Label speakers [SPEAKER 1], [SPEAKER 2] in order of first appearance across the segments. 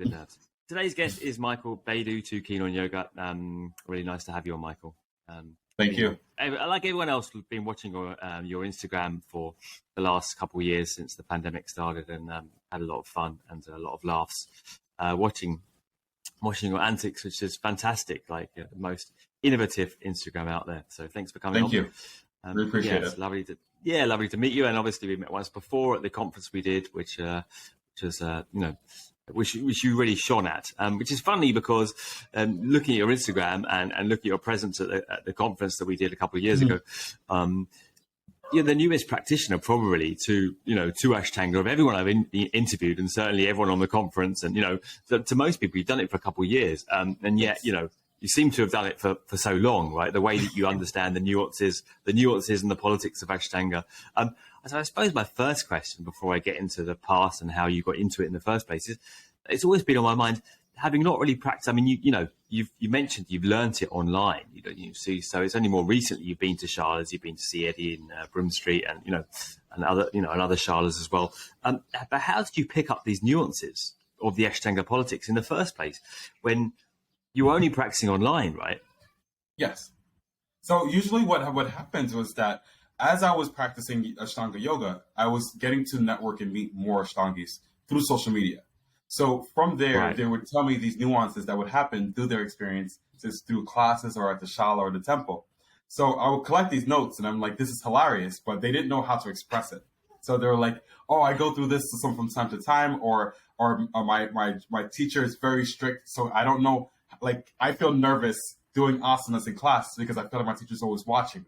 [SPEAKER 1] Good lads. Today's guest is Michael Baidu, Too Keen on Yoga. Really nice to have you on, Michael.
[SPEAKER 2] Thank you.
[SPEAKER 1] Like everyone else, we've been watching your Instagram for the last couple of years since the pandemic started, and had a lot of fun and a lot of laughs watching your antics, which is fantastic. Like the most innovative Instagram out there. So thanks for coming on.
[SPEAKER 2] Thank you. Really appreciate it.
[SPEAKER 1] It's lovely to meet you. And obviously we met once before at the conference we did, which was which you really shone at, which is funny because looking at your Instagram and looking at your presence at the conference that we did a couple of years ago, you're the newest practitioner probably to Ashtanga of everyone I've interviewed, and certainly everyone on the conference. And to most people, you've done it for a couple of years, and yet you seem to have done it for so long, right? The way that you understand the nuances and the politics of Ashtanga. So I suppose my first question, before I get into the past and how you got into it in the first place, is it's always been on my mind, having not really practiced. I mean, you mentioned you've learnt it online. You see, so it's only more recently you've been to Charles, you've been to see Eddie in Broome Street, and other Charles as well. But how did you pick up these nuances of the Ashtanga politics in the first place when you were only practicing online, right?
[SPEAKER 2] Yes. So usually what happens was that as I was practicing Ashtanga yoga, I was getting to network and meet more Ashtangis through social media. So from there, They would tell me these nuances that would happen through their experiences through classes or at the shala or the temple. So I would collect these notes and I'm like, this is hilarious, but they didn't know how to express it. So they were like, oh, I go through this from time to time, or my teacher is very strict, so I don't know. Like, I feel nervous doing asanas in class because I feel like my teacher's always watching.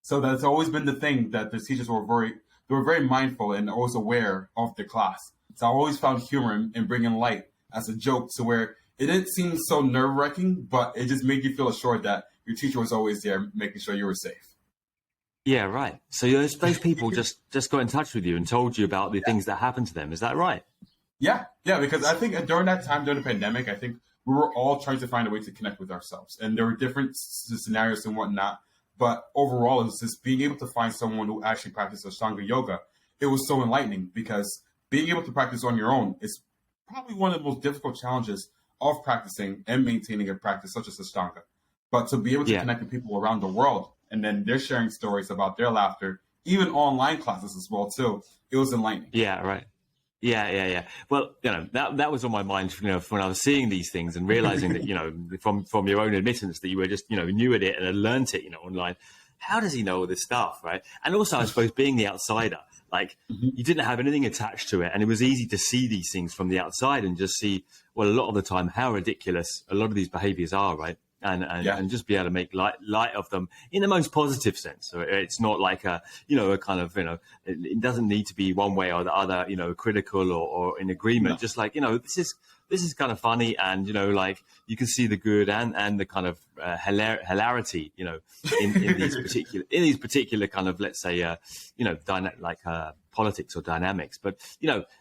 [SPEAKER 2] So that's always been the thing, that the teachers were very mindful and always aware of the class. So I always found humor in bringing light as a joke, to where it didn't seem so nerve-wracking, but it just made you feel assured that your teacher was always there, making sure you were safe.
[SPEAKER 1] Yeah, right. So those people just got in touch with you and told you about the things that happened to them. Is that right?
[SPEAKER 2] Yeah, because I think during that time, during the pandemic, I think we were all trying to find a way to connect with ourselves. And there were different scenarios and whatnot. But overall, it was just being able to find someone who actually practiced Ashtanga yoga. It was so enlightening, because being able to practice on your own is probably one of the most difficult challenges of practicing and maintaining a practice such as Ashtanga. But to be able to connect with people around the world, and then they're sharing stories about their laughter, even online classes as well, too, it was enlightening.
[SPEAKER 1] Yeah, right. Yeah. Well, that was on my mind, when I was seeing these things and realizing that, from your own admittance that you were just, new at it and had learnt it, online. How does he know all this stuff, right? And also, I suppose, being the outsider, like you didn't have anything attached to it, and it was easy to see these things from the outside and just see, well, a lot of the time, how ridiculous a lot of these behaviors are, right? And just be able to make light of them in the most positive sense. So it's not like a kind of, it doesn't need to be one way or the other, critical or in agreement. No. Just like, this is kind of funny, and, like you can see the good and the kind of hilarity, in these particular kind of, let's say, politics or dynamics. But,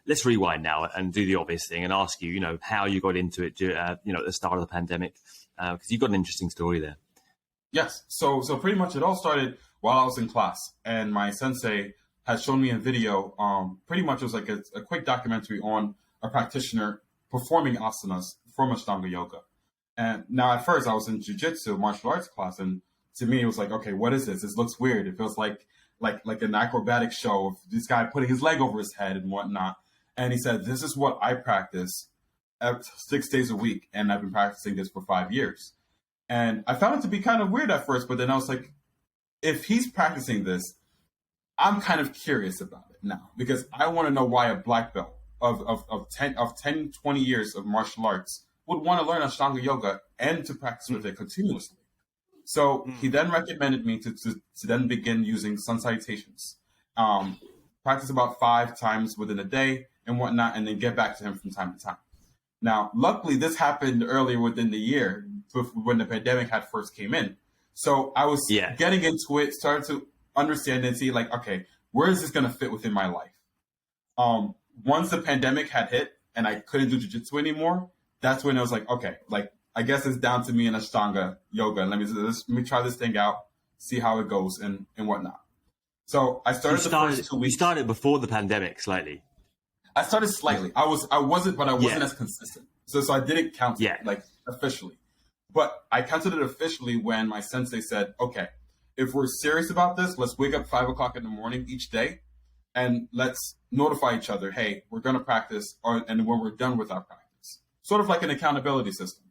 [SPEAKER 1] let's rewind now and do the obvious thing and ask you, how you got into it, at the start of the pandemic. Because you've got an interesting story there.
[SPEAKER 2] Yes. So pretty much it all started while I was in class, and my sensei had shown me a video. Pretty much it was like a quick documentary on a practitioner performing asanas from Ashtanga yoga. And now at first I was in Jiu Jitsu martial arts class, and to me it was like, okay, what is this? This looks weird. It feels like an acrobatic show of this guy putting his leg over his head and whatnot. And he said, this is what I practice 6 days a week, and I've been practicing this for 5 years. And I found it to be kind of weird at first, but then I was like, if he's practicing this, I'm kind of curious about it now, because I want to know why a black belt of 10, 20 years of martial arts would want to learn Ashtanga yoga and to practice with it continuously. So he then recommended me to then begin using sun salutations, practice about 5 times within a day and whatnot, and then get back to him from time to time. Now, luckily, this happened earlier within the year when the pandemic had first came in. So I was getting into it, started to understand and see, like, okay, where is this going to fit within my life? Once the pandemic had hit and I couldn't do jiu-jitsu anymore, that's when I was like, okay, like, I guess it's down to me and Ashtanga yoga. Let me try this thing out, see how it goes and whatnot. So I started first 2 weeks.
[SPEAKER 1] You started before the pandemic slightly.
[SPEAKER 2] I started slightly. I wasn't as consistent. So I didn't count
[SPEAKER 1] Yeah.
[SPEAKER 2] it, like, officially. But I counted it officially when my sensei said, okay, if we're serious about this, let's wake up 5 o'clock in the morning each day and let's notify each other, hey, we're going to practice, and when we're done with our practice. Sort of like an accountability system.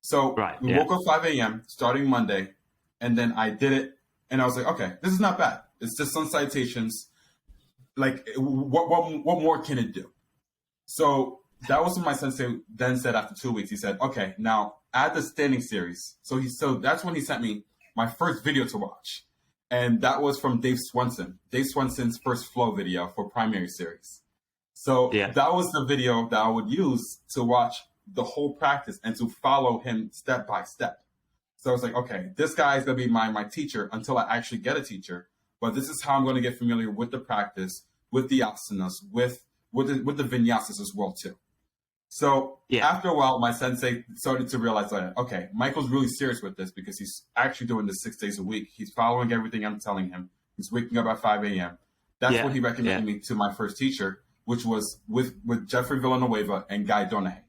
[SPEAKER 2] So we woke up 5 a.m. starting Monday, and then I did it, and I was like, okay, this is not bad. It's just sun citations. Like, what more can it do? So that was what my sensei then said after 2 weeks. He said, okay, now add the standing series. So that's when he sent me my first video to watch. And that was from Dave Swenson. Dave Swenson's first flow video for primary series. So that was the video that I would use to watch the whole practice and to follow him step by step. So I was like, okay, this guy is going to be my teacher until I actually get a teacher. But this is how I'm going to get familiar with the practice, with the asanas, with the vinyasas as well, too. So after a while, my sensei started to realize that, okay, Michael's really serious with this because he's actually doing this 6 days a week. He's following everything I'm telling him. He's waking up at 5 a.m. That's when he recommended me to my first teacher, which was with Jeffrey Villanueva and Guy Donahay.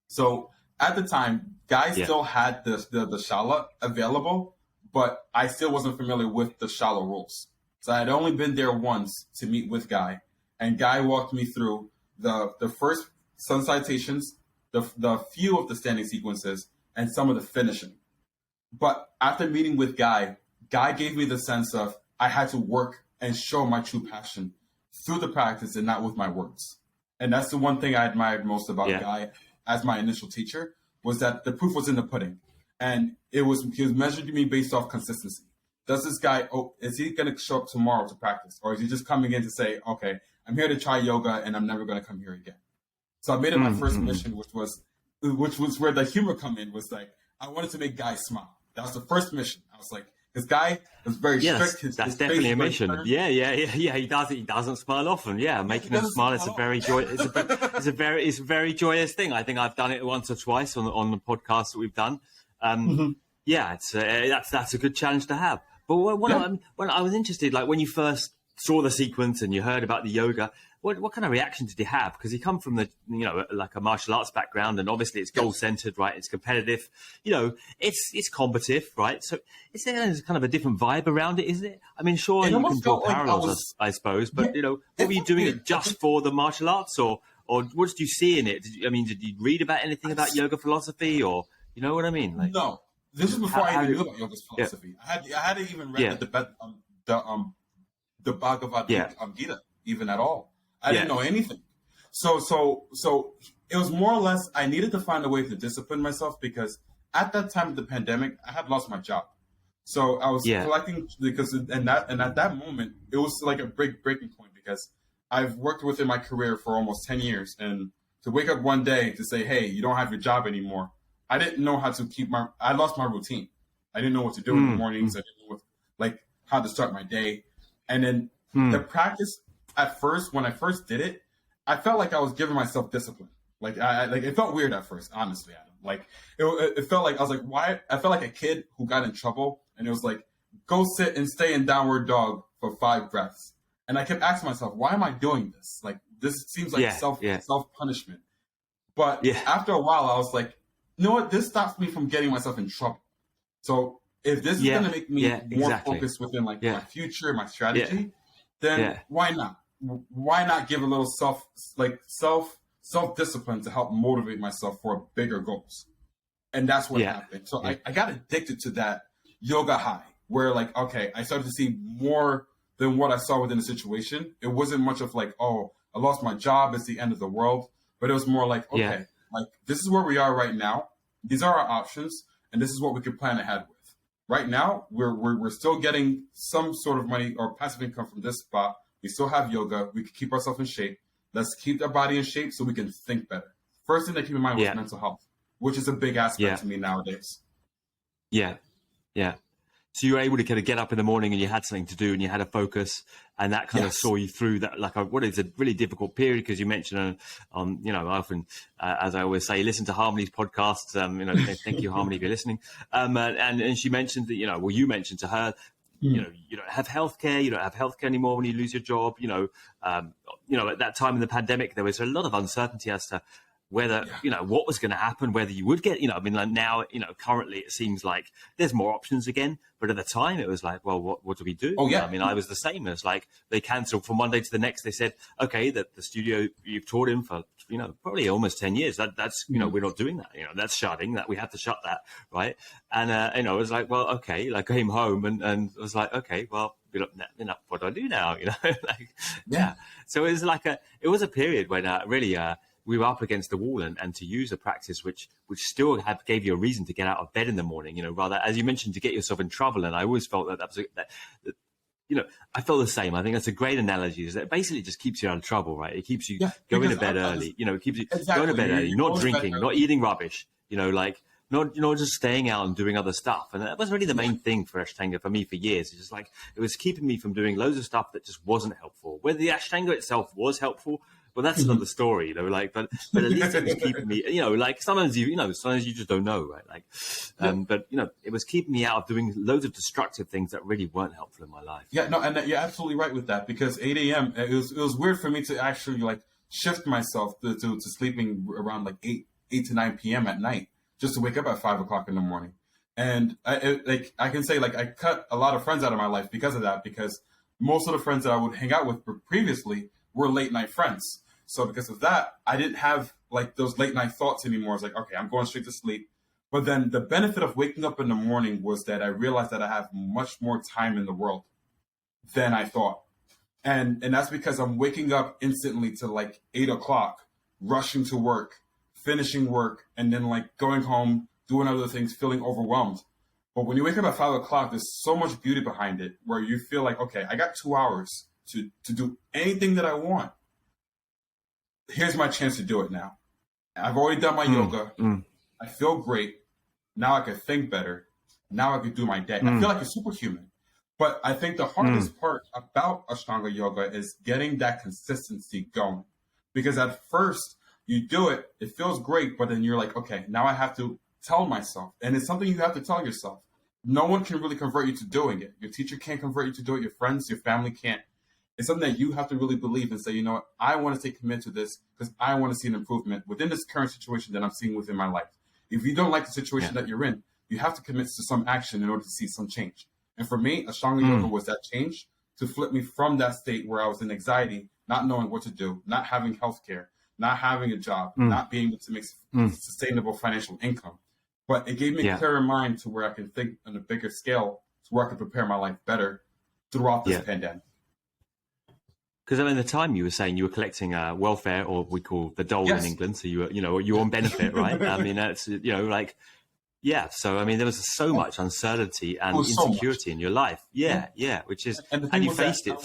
[SPEAKER 2] So at the time, Guy still had the Shala available, but I still wasn't familiar with the Shala rules. So I had only been there once to meet with Guy, and Guy walked me through the first sun citations, the few of the standing sequences, and some of the finishing. But after meeting with Guy gave me the sense of I had to work and show my true passion through the practice and not with my words. And that's the one thing I admired most about Guy as my initial teacher, was that the proof was in the pudding. And he was measuring me based off consistency. Does this guy, is he going to show up tomorrow to practice? Or is he just coming in to say, okay, I'm here to try yoga and I'm never going to come here again? So I made it my first mission, which was where the humor come in, was like, I wanted to make Guy smile. That was the first mission. I was like, this guy was very strict.
[SPEAKER 1] That's definitely a mission. Yeah. He does it. He doesn't smile often. Yeah, making him smile is a very it's a very joyous thing. I think I've done it once or twice on the podcast that we've done. Yeah, that's a good challenge to have. But when I was interested, like when you first saw the sequence and you heard about the yoga, what kind of reaction did you have? Because you come from like a martial arts background, and obviously it's goal centered, right? It's competitive, it's combative, right? So is there kind of a different vibe around it? Is it? I mean, sure, you can draw parallels, I suppose, but what were you doing it just for the martial arts, or what did you see in it? Did you read about anything about yoga philosophy, or you know what I mean? Like,
[SPEAKER 2] no, this is before I even knew about yoga philosophy. I hadn't even read the Bhagavad Gita even at all. I didn't know anything. So it was more or less, I needed to find a way to discipline myself, because at that time of the pandemic, I had lost my job. So I was collecting, and at that moment, it was like a breaking point, because I've worked within my career for almost 10 years. And to wake up one day to say, hey, you don't have your job anymore, I didn't know how to I lost my routine. I didn't know what to do in the mornings. I didn't know how to start my day. And then the practice, at first, when I first did it, I felt like I was giving myself discipline. Like it felt weird at first, honestly, Adam. Like it felt like I was like, why? I felt like a kid who got in trouble, and it was like, go sit and stay in downward dog for 5 breaths. And I kept asking myself, why am I doing this? Like, this seems like self punishment. But after a while, I was like, you know what? This stops me from getting myself in trouble. So if this is going to make me more focused within my future, my strategy, then why not? Why not give a little self discipline to help motivate myself for bigger goals? And that's what happened. So I got addicted to that yoga high, where I started to see more than what I saw within the situation. It wasn't much of like, oh, I lost my job, it's the end of the world. But it was more like, okay, this is where we are right now. These are our options, and this is what we could plan ahead with. Right now, we're still getting some sort of money or passive income from this spot. We still have yoga. We can keep ourselves in shape. Let's keep our body in shape so we can think better. First thing to keep in mind was mental health, which is a big aspect to me nowadays. Yeah.
[SPEAKER 1] So you were able to kind of get up in the morning and you had something to do and you had a focus, and that kind of saw you through that, what is a really difficult period, because you mentioned, I often, as I always say, listen to Harmony's podcasts. Thank you, Harmony, if you're listening. And she mentioned that, you mentioned to her, you don't have healthcare. You don't have healthcare anymore when you lose your job. At that time in the pandemic, there was a lot of uncertainty as to whether, what was going to happen, whether you would get, I mean, like now, currently it seems like there's more options again. But at the time it was like, well, what do we do?
[SPEAKER 2] Oh, yeah.
[SPEAKER 1] I mean, I was the same. It was like they cancelled from one day to the next. They said, okay, the studio you've taught in for, probably almost 10 years. That's, we're not doing that. That's shutting that. We had to shut that. Right. And, I was like, well, okay. Like I came home and I was like, okay, well, what do I do now? Like, yeah. So it was like it was a period when really, we were up against the wall, and to use a practice which still gave you a reason to get out of bed in the morning, rather, as you mentioned, to get yourself in trouble. And I always felt that was I feel the same. I think that's a great analogy. Is that it basically just keeps you out of trouble, right? It keeps you going to bed early. It keeps you going to bed early, not drinking, not eating rubbish. Like not just staying out and doing other stuff. And that was really the main thing for Ashtanga for me for years. It's just like it was keeping me from doing loads of stuff that just wasn't helpful. Whether the Ashtanga itself was helpful, well, that's another story, like, but at least it was keeping me, like sometimes you just don't know, right? Like, but it was keeping me out of doing loads of destructive things that really weren't helpful in my life.
[SPEAKER 2] Yeah, no, and you're absolutely right with that, because 8 a.m. It was weird for me to actually like shift myself to sleeping around like 8 to 9 p.m. at night, just to wake up at 5 o'clock in the morning. And I can say like I cut a lot of friends out of my life because of that, because most of the friends that I would hang out with previously were late night friends. So because of that, I didn't have like those late night thoughts anymore. It's like, okay, I'm going straight to sleep. But then the benefit of waking up in the morning was that I realized that I have much more time in the world than I thought. And that's because I'm waking up instantly to like 8 o'clock, rushing to work, finishing work, and then like going home, doing other things, feeling overwhelmed. But when you wake up at 5 o'clock, there's so much beauty behind it, where you feel like, okay, I got 2 hours to do anything that I want. Here's my chance to do it now. I've already done my yoga. I feel great. Now I can think better. Now I can do my day. I feel like a superhuman. But I think the hardest part about Ashtanga yoga is getting that consistency going. Because at first you do it, it feels great, but then you're like, okay, now I have to tell myself. And it's something you have to tell yourself. No one can really convert you to doing it. Your teacher can't convert you to do it. Your friends, your family can't. It's something that you have to really believe and say, you know what, I want to stay committed to this because I want to see an improvement within this current situation that I'm seeing within my life. If you don't like the situation that you're in, you have to commit to some action in order to see some change. And for me, Ashtanga yoga was that change to flip me from that state where I was in anxiety, not knowing what to do, not having health care, not having a job, not being able to make sustainable financial income. But it gave me a clearer mind to where I can think on a bigger scale to where I can prepare my life better throughout this pandemic.
[SPEAKER 1] Because at the time you were saying you were collecting welfare, or we call the dole in England. So you were, you were on benefit, right? I mean, that's, So, I mean, there was so much uncertainty and insecurity in your life. Which is, and you faced it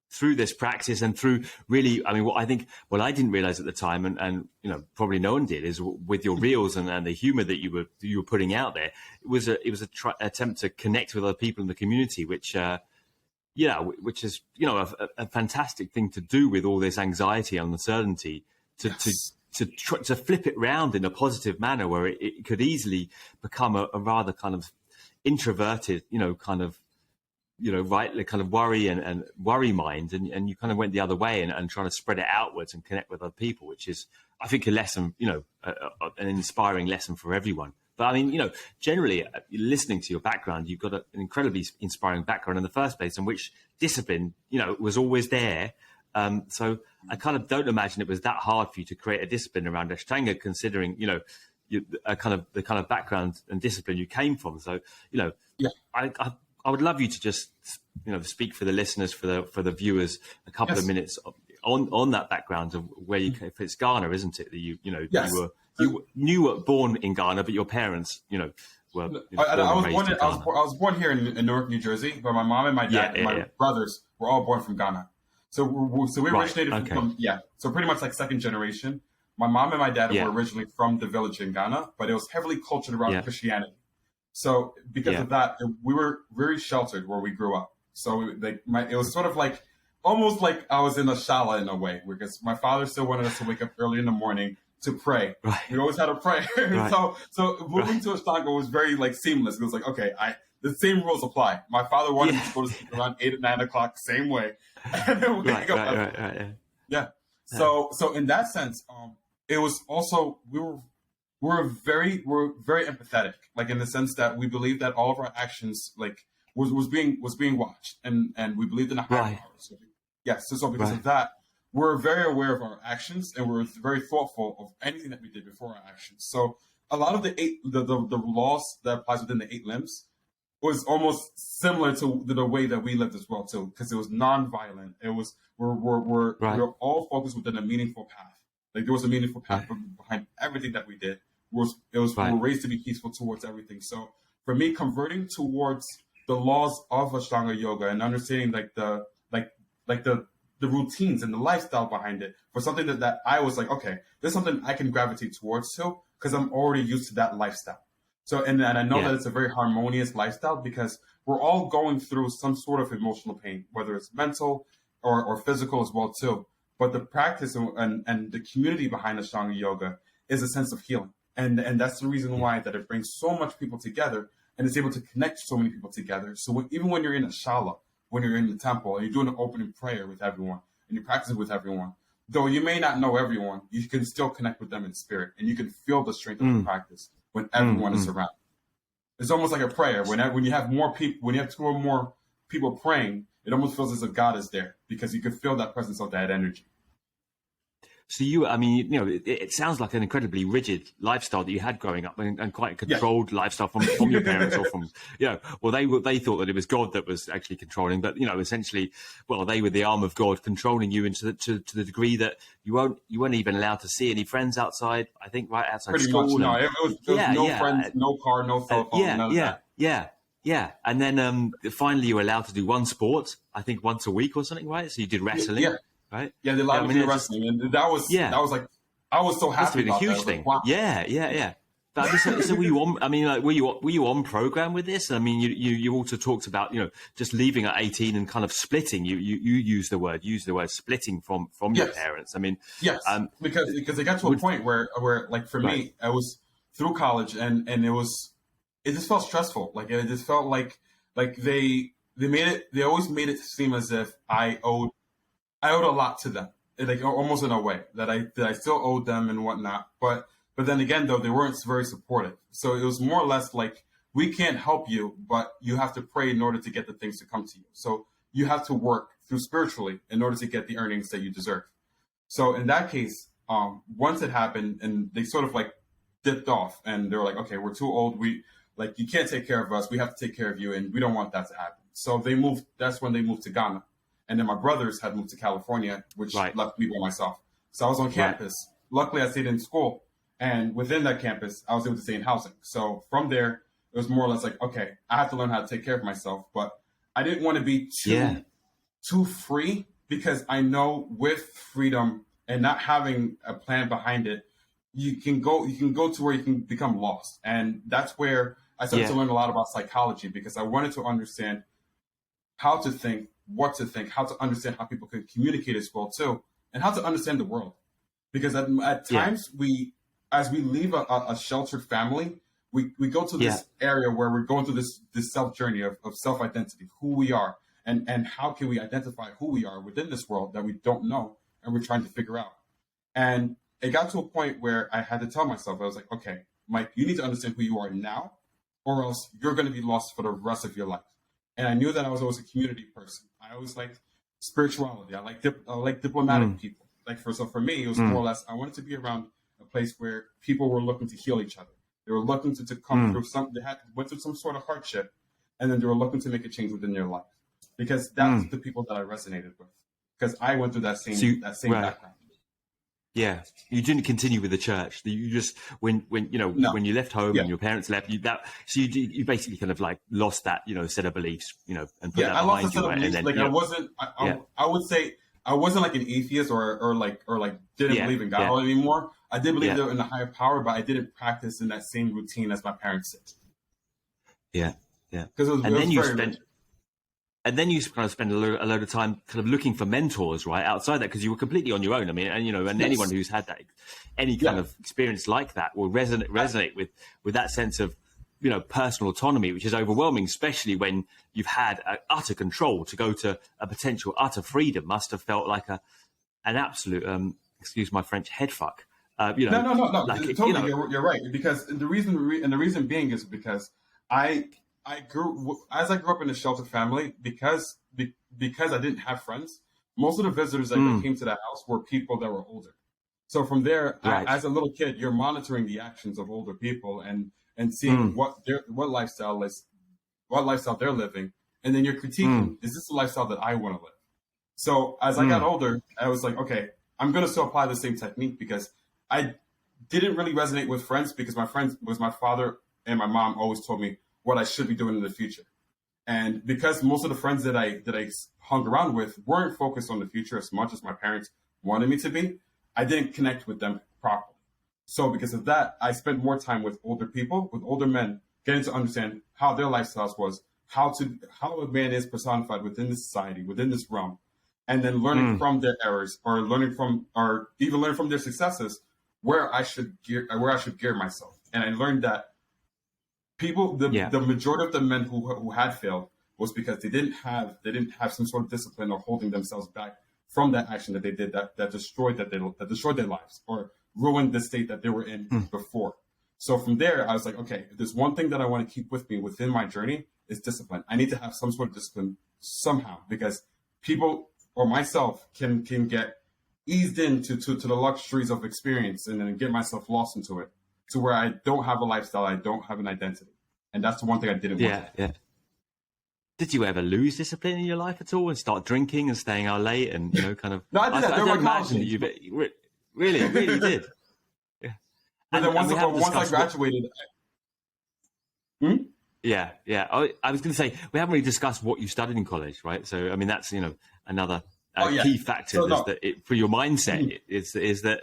[SPEAKER 1] through this practice and through really, I mean, what I didn't realize at the time, and probably no one did, is with your reels and the humor that you were putting out there, it was an attempt to connect with other people in the community, which is, a fantastic thing to do with all this anxiety and uncertainty, to flip it round in a positive manner where it could easily become a rather kind of introverted, kind of worry and worry mind. And you kind of went the other way and trying to spread it outwards and connect with other people, which is, I think, a lesson, an inspiring lesson for everyone. But I mean, generally listening to your background, you've got an incredibly inspiring background in the first place, in which discipline, was always there. So I kind of don't imagine it was that hard for you to create a discipline around Ashtanga, considering, the kind of background and discipline you came from. So, I would love you to just, speak for the listeners, for the viewers, a couple of minutes on that background of where you, if it's Ghana, isn't it? That you were born in Ghana, but your parents, were.
[SPEAKER 2] I was born here in Newark, New Jersey, but my mom and my dad and my brothers were all born from Ghana. So we originated from So pretty much like second generation. My mom and my dad were originally from the village in Ghana, but it was heavily cultured around Christianity. So because of that, we were very sheltered where we grew up. So it was sort of like almost like I was in a shala in a way, because my father still wanted us to wake up early in the morning to pray. Right. We always had to pray. Right. So moving to Ashtanga was very like seamless. It was like, okay, the same rules apply. My father wanted me to go to sleep around 8 or 9 o'clock, same way. And then we wake up. So in that sense, it was also we're very empathetic, like in the sense that we believe that all of our actions like was being watched, and we believed in a higher power. So, yes, so because of that, we're very aware of our actions, and we're very thoughtful of anything that we did before our actions. So a lot of the laws that applies within the 8 limbs was almost similar to the way that we lived as well too, because it was non-violent. It was we're all focused within a meaningful path. Like there was a meaningful path behind everything that we did. We were raised to be peaceful towards everything. So for me, converting towards the laws of Ashtanga yoga and understanding the routines and the lifestyle behind it for something that I was like, okay, there's something I can gravitate towards too, because I'm already used to that lifestyle. So, and I know that it's a very harmonious lifestyle because we're all going through some sort of emotional pain, whether it's mental or physical as well too. But the practice and the community behind Ashtanga yoga is a sense of healing. And that's the reason why that it brings so much people together and it's able to connect so many people together. So even when you're in a shala, when you're in the temple and you're doing an opening prayer with everyone and you're practicing with everyone, though you may not know everyone, you can still connect with them in spirit and you can feel the strength of the practice when everyone is around. It's almost like a prayer. When you have more people, when you have 2 or more people praying, it almost feels as if God is there because you can feel that presence of that energy.
[SPEAKER 1] So it sounds like an incredibly rigid lifestyle that you had growing up, and quite a controlled lifestyle from your parents, or from they thought that it was God that was actually controlling, but essentially, they were the arm of God controlling you to the degree that you weren't even allowed to see any friends outside. I think right outside
[SPEAKER 2] pretty
[SPEAKER 1] school.
[SPEAKER 2] Much, no, it was no friends, no car, no cell phone, none of that.
[SPEAKER 1] Yeah. And then finally you were allowed to do one sport, I think once a week or something, right? So you did wrestling.
[SPEAKER 2] Yeah.
[SPEAKER 1] Right?
[SPEAKER 2] Yeah, they allowed me to do wrestling, and that was like I was so happy about
[SPEAKER 1] a huge thing. Like, wow. Yeah. But so were you on? I mean, like, were you on program with this? I mean, you also talked about just leaving at 18 and kind of splitting. You used the word splitting from your parents. I mean,
[SPEAKER 2] yes, because it got to a point where like for me, I was through college and it just felt stressful. Like it just felt like they always made it seem as if I owed a lot to them, like almost in a way that I still owed them and whatnot. But then again, though, they weren't very supportive. So it was more or less like, we can't help you, but you have to pray in order to get the things to come to you. So you have to work through spiritually in order to get the earnings that you deserve. So in that case, once it happened and they sort of like dipped off and they were like, okay, we're too old. You can't take care of us. We have to take care of you. And we don't want that to happen. So that's when they moved to Ghana. And then my brothers had moved to California, which left me by myself. So I was on campus. Luckily, I stayed in school. And within that campus, I was able to stay in housing. So from there, it was more or less like, okay, I have to learn how to take care of myself. But I didn't want to be too free, because I know with freedom and not having a plan behind it, you can go to where you can become lost. And that's where I started to learn a lot about psychology, because I wanted to understand how to think, what to think, how to understand how people can communicate as well too, and how to understand the world. Because at times as we leave a sheltered family, we go to this area where we're going through this self journey of self-identity, who we are, and how can we identify who we are within this world that we don't know and we're trying to figure out. And it got to a point where I had to tell myself, I was like, okay, Mike, you need to understand who you are now, or else you're going to be lost for the rest of your life. And I knew that I was always a community person. I always liked spirituality. I like diplomatic people. So for me, it was more or less, I wanted to be around a place where people were looking to heal each other. They were looking to come through went through some sort of hardship, and then they were looking to make a change within their life. Because that's the people that I resonated with. Because I went through that same background.
[SPEAKER 1] Yeah, you didn't continue with the church. You just when you left home and your parents left you basically kind of like lost that set of beliefs and put that
[SPEAKER 2] I
[SPEAKER 1] behind
[SPEAKER 2] lost a set of beliefs. I would say I wasn't like an atheist or didn't believe in God anymore. I did believe in a higher power, but I didn't practice in that same routine as my parents did.
[SPEAKER 1] Yeah.
[SPEAKER 2] Because
[SPEAKER 1] And then you kind of spend a load of time kind of looking for mentors, right, outside that, because you were completely on your own. I mean, and anyone who's had that, any kind of experience like that will resonate with that sense of, personal autonomy, which is overwhelming, especially when you've had utter control. To go to a potential utter freedom must have felt like absolute, excuse my French, head fuck.
[SPEAKER 2] No. Totally, you're right. Because the reason being is because I grew up in a sheltered family because I didn't have friends. Most of the visitors that came to that house were people that were older. So from there,
[SPEAKER 1] Right.
[SPEAKER 2] as a little kid, you're monitoring the actions of older people and seeing what lifestyle they're living, and then you're critiquing: is this the lifestyle that I want to live? So as I got older, I was like, okay, I'm going to still apply the same technique because I didn't really resonate with friends because my father and my mom always told me what I should be doing in the future. And because most of the friends that I hung around with weren't focused on the future as much as my parents wanted me to be, I didn't connect with them properly. So because of that, I spent more time with older people, with older men, getting to understand how their lifestyles was, how a man is personified within this society, within this realm, and then learning from their errors or even learning from their successes where I should gear myself. And I learned that the majority of the men who had failed was because they didn't have some sort of discipline or holding themselves back from that action that they did that destroyed their lives or ruined the state that they were in before. So from there, I was like, okay, if there's one thing that I want to keep with me within my journey is discipline. I need to have some sort of discipline somehow because people or myself can get eased into the luxuries of experience and then get myself lost into it to where I don't have a lifestyle, I don't have an identity. And that's the one thing I didn't want.
[SPEAKER 1] Yeah. Did you ever lose discipline in your life at all and start drinking and staying out late and, kind of...
[SPEAKER 2] No, I did that.
[SPEAKER 1] I don't imagine that you really did. Yeah.
[SPEAKER 2] And then once I graduated...
[SPEAKER 1] Yeah. I was going to say, we haven't really discussed what you studied in college, right? So, I mean, that's, another key factor is that for your mindset is that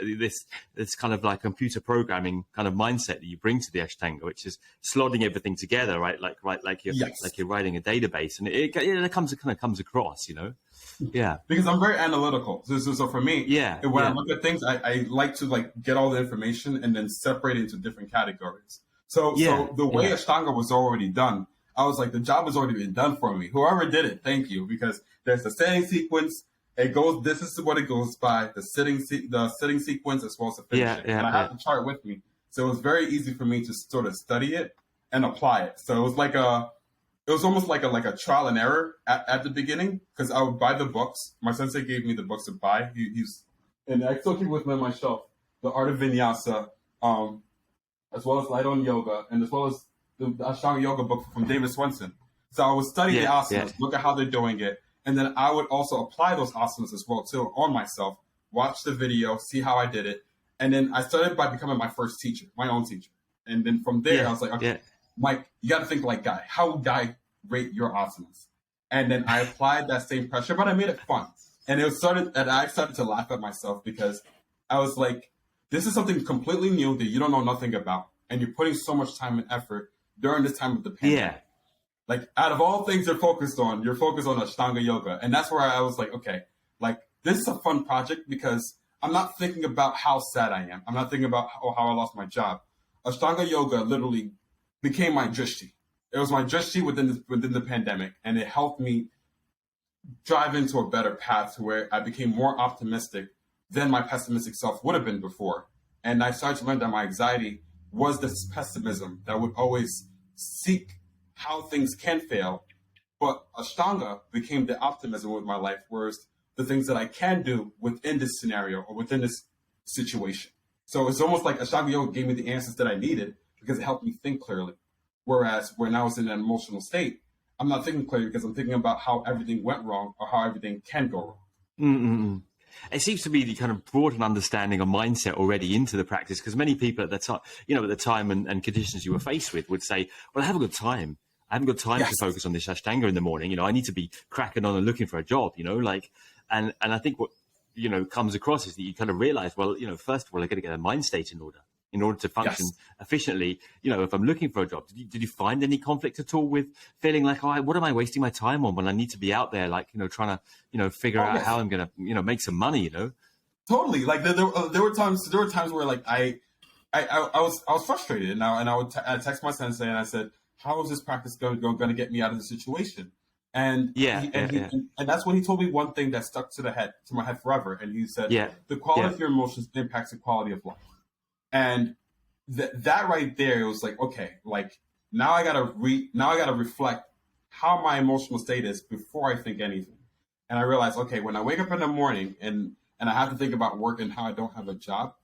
[SPEAKER 1] this kind of like computer programming kind of mindset that you bring to the Ashtanga, which is slotting everything together, right? Like you're writing a database, and it comes across, Yeah,
[SPEAKER 2] because I'm very analytical. So for me, when I look at things, I like to get all the information and then separate it into different categories. So the way Ashtanga was already done, I was like, the job has already been done for me. Whoever did it, thank you, because there's the setting sequence. It goes. This is what it goes by: the sitting sequence as well as the finishing. And I had the chart with me, so it was very easy for me to sort of study it and apply it. So it was almost like a trial and error at the beginning because I would buy the books. My sensei gave me the books to buy. And I still keep with me on my shelf: The Art of Vinyasa, as well as Light on Yoga, and as well as the Ashtanga Yoga book from David Swenson. So I would study the asanas, look at how they're doing it. And then I would also apply those asanas as well too on myself, watch the video, see how I did it. And then I started by becoming my first teacher, my own teacher. And then from there, I was like, okay, Mike, you got to think like Guy. How would Guy rate your asanas? And then I applied that same pressure, but I made it fun. And I started to laugh at myself because I was like, this is something completely new that you don't know nothing about. And you're putting so much time and effort during this time of the pandemic. Like, out of all things you're focused on Ashtanga Yoga. And that's where I was like, okay, this is a fun project because I'm not thinking about how sad I am. I'm not thinking about how I lost my job. Ashtanga Yoga literally became my drishti. It was my drishti within the pandemic. And it helped me drive into a better path to where I became more optimistic than my pessimistic self would have been before. And I started to learn that my anxiety was this pessimism that would always seek how things can fail, but Ashtanga became the optimism with my life, whereas the things that I can do within this scenario or within this situation. So it's almost like Ashtanga Yoga gave me the answers that I needed because it helped me think clearly. Whereas when I was in an emotional state, I'm not thinking clearly because I'm thinking about how everything went wrong or how everything can go wrong.
[SPEAKER 1] It seems to be the kind of brought an understanding of mindset already into the practice because many people at the time, at the time and conditions you were faced with would say, well, I haven't got time. I haven't got time to focus on this Ashtanga in the morning. I need to be cracking on and looking for a job, and I think what, comes across is that you kind of realize, well, first of all, I got to get a mind state in order to function efficiently. If I'm looking for a job, did you find any conflict at all with feeling like, what am I wasting my time on when I need to be out there, trying to, figure out how I'm going to, make some money,
[SPEAKER 2] Totally. Like there were times where I was frustrated and I would text my sensei and I said, how is this practice going to get me out of the situation? And
[SPEAKER 1] Yeah,
[SPEAKER 2] and
[SPEAKER 1] yeah,
[SPEAKER 2] and that's when he told me one thing that stuck to my head forever. And he said,
[SPEAKER 1] yeah,
[SPEAKER 2] the quality
[SPEAKER 1] yeah,
[SPEAKER 2] of your emotions impacts the quality of life. And that right there, it was like, okay, like now I gotta reflect how my emotional state is before I think anything. And I realized, okay, when I wake up in the morning and I have to think about work and how I don't have a job,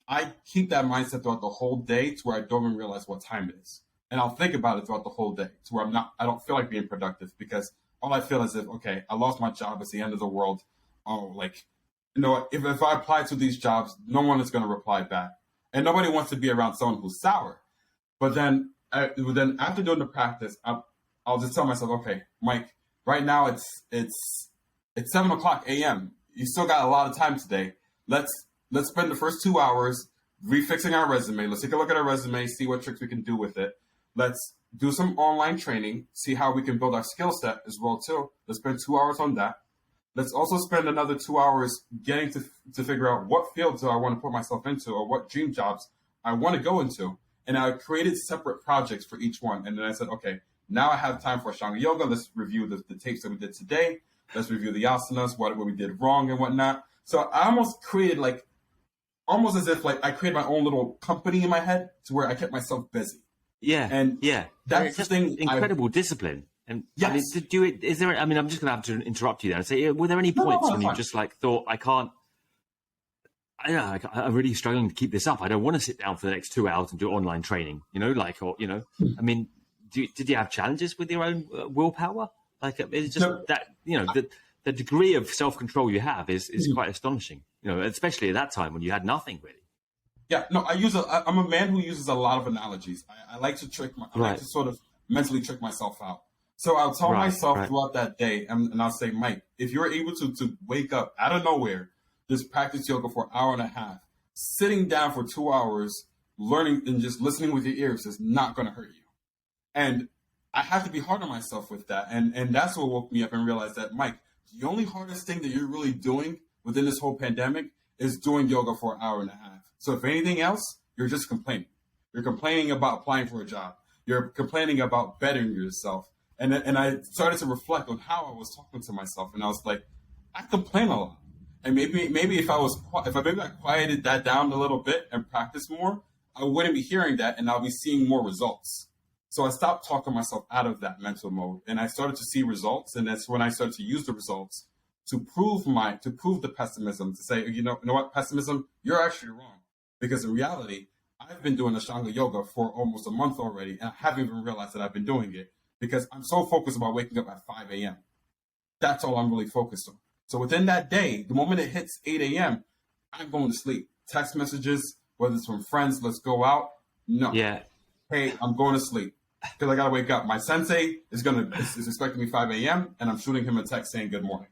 [SPEAKER 2] I keep that mindset throughout the whole day to where I don't even realize what time it is. And I'll think about it throughout the whole day to where I don't feel like being productive because all I feel is if, okay, I lost my job, it's the end of the world. Oh, like, if I apply to these jobs, no one is going to reply back. And nobody wants to be around someone who's sour. But then after doing the practice, I'll just tell myself, okay, Mike, right now it's 7:00 a.m. You still got a lot of time today. Let's spend the first 2 hours refixing our resume. Let's take a look at our resume, see what tricks we can do with it. Let's do some online training, see how we can build our skill set as well too. Let's spend 2 hours on that. Let's also spend another 2 hours getting to figure out what fields do I want to put myself into or what dream jobs I want to go into. And I created separate projects for each one. And then I said, okay, now I have time for Ashtanga yoga. Let's review the tapes that we did today. Let's review the asanas, what we did wrong and whatnot. So I almost created almost as if I created my own little company in my head to where I kept myself busy.
[SPEAKER 1] yeah,
[SPEAKER 2] And
[SPEAKER 1] yeah.
[SPEAKER 2] that's the thing.
[SPEAKER 1] Incredible discipline. And
[SPEAKER 2] Yes.
[SPEAKER 1] I mean, did you? Is there? I mean, I'm just going to have to interrupt you there and say, were there any
[SPEAKER 2] No,
[SPEAKER 1] points when you
[SPEAKER 2] fine.
[SPEAKER 1] just thought, I can't? I'm really struggling to keep this up. I don't want to sit down for the next 2 hours and do online training. I mean, did you have challenges with your own willpower? It's just
[SPEAKER 2] No.
[SPEAKER 1] that the degree of self control you have is quite astonishing. Especially at that time when you had nothing really.
[SPEAKER 2] Yeah, no, I'm a man who uses a lot of analogies. I like to I like to sort of mentally trick myself out. So I'll tell myself throughout that day, and I'll say, Mike, if you're able to wake up out of nowhere, just practice yoga for an hour and a half, sitting down for 2 hours, learning and just listening with your ears is not going to hurt you. And I have to be hard on myself with that. And that's what woke me up and realized that, Mike, the only hardest thing that you're really doing within this whole pandemic is doing yoga for an hour and a half. So if anything else, you're just complaining. You're complaining about applying for a job. You're complaining about bettering yourself. And I started to reflect on how I was talking to myself. And I was like, I complain a lot. And maybe if I quieted that down a little bit and practiced more, I wouldn't be hearing that and I'll be seeing more results. So I stopped talking myself out of that mental mode and I started to see results. And that's when I started to use the results to prove the pessimism, to say, you know what, pessimism, you're actually wrong. Because in reality, I've been doing Ashtanga yoga for almost a month already and I haven't even realized that I've been doing it because I'm so focused about waking up at 5 a.m. That's all I'm really focused on. So within that day, the moment it hits 8 a.m., I'm going to sleep. Text messages, whether it's from friends, let's go out. No.
[SPEAKER 1] Yeah.
[SPEAKER 2] Hey, I'm going to sleep because I got to wake up. My sensei is expecting me 5 a.m. and I'm shooting him a text saying good morning.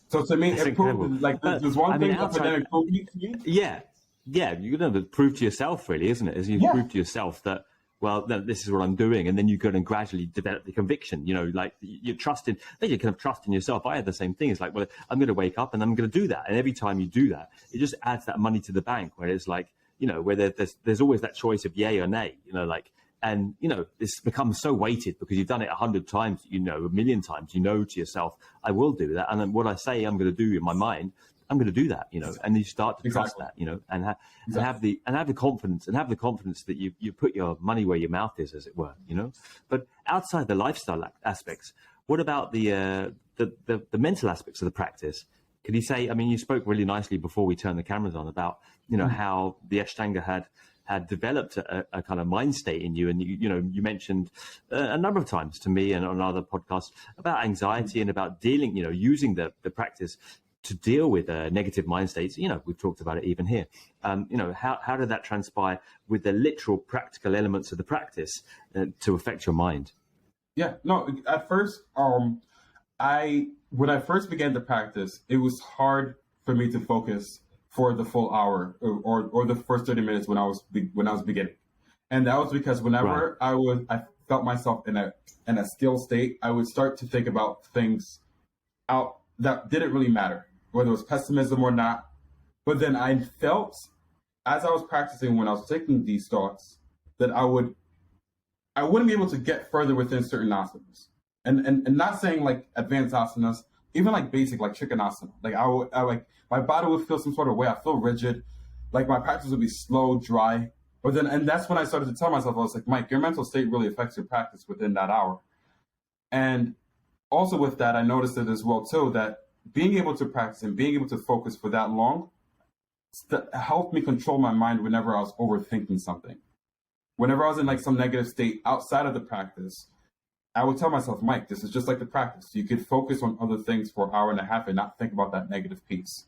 [SPEAKER 2] So to me, it proved, there's one thing the pandemic proved to me.
[SPEAKER 1] Yeah. You're going to prove to yourself, really, isn't it? As you prove to yourself that, well, this is what I'm doing. And then you go and gradually develop the conviction, you're trusting, then you kind of trust in yourself. I had the same thing. It's like, well, I'm going to wake up and I'm going to do that. And every time you do that, it just adds that money to the bank where it's like, where there's always that choice of yay or nay, and, this becomes so weighted because you've done it 100 times, a million times, to yourself, I will do that. And then what I say I'm going to do in my mind, I'm going to do that, and you start to trust that, and have the confidence that you put your money where your mouth is, as it were, But outside the lifestyle aspects, what about the mental aspects of the practice? Could you say, I mean, you spoke really nicely before we turned the cameras on about, how the Ashtanga had developed a kind of mind state in you. And, you mentioned a number of times to me and on other podcasts about anxiety and about dealing, using the practice to deal with negative mind states. We've talked about it even here. How did that transpire with the literal practical elements of the practice to affect your mind?
[SPEAKER 2] Yeah, no, at first, when I first began to practice, it was hard for me to focus for the full hour or the first 30 minutes when I was beginning. And that was because whenever I felt myself in a skill state, I would start to think about things out that didn't really matter, whether it was pessimism or not. But then I felt, as I was practicing, when I was taking these thoughts, that I wouldn't be able to get further within certain asanas. and not saying like advanced asanas, even like basic, like trikonasana. Like I like my body would feel some sort of way. I feel rigid. Like my practice would be slow, dry. But then, and that's when I started to tell myself, I was like, Mike, your mental state really affects your practice within that hour. And also with that, I noticed it as well too, that being able to practice and being able to focus for that long helped me control my mind whenever I was overthinking something. Whenever I was in like some negative state outside of the practice, I would tell myself, Mike, this is just like the practice. You could focus on other things for an hour and a half and not think about that negative piece.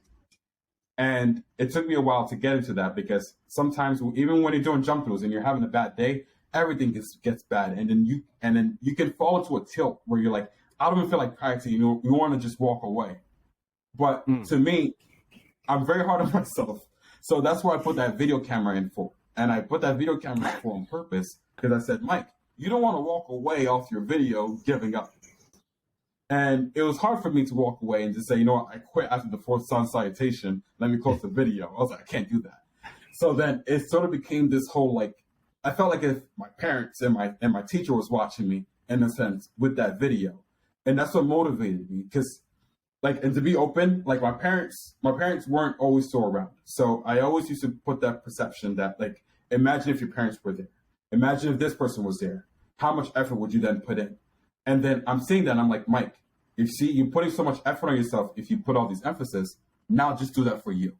[SPEAKER 2] And it took me a while to get into that because sometimes even when you're doing jump throughs and you're having a bad day, everything gets bad. And then you can fall into a tilt where you're like, I don't even feel like practicing. You want to just walk away. But to me, I'm very hard on myself. So that's where I put that video camera in for. And I put that video camera in for on purpose because I said, Mike, you don't want to walk away off your video giving up. And it was hard for me to walk away and just say, you know what, I quit after the fourth sun salutation. Let me close the video. I was like, I can't do that. So then it sort of became this whole like, I felt like if my parents and my teacher was watching me in a sense with that video. And that's what motivated me because like, and to be open, like my parents weren't always so around. So I always used to put that perception that like, imagine if your parents were there. Imagine if this person was there. How much effort would you then put in? And then I'm seeing that and I'm like, Mike, you see, you're putting so much effort on yourself. If you put all these emphasis, now just do that for you.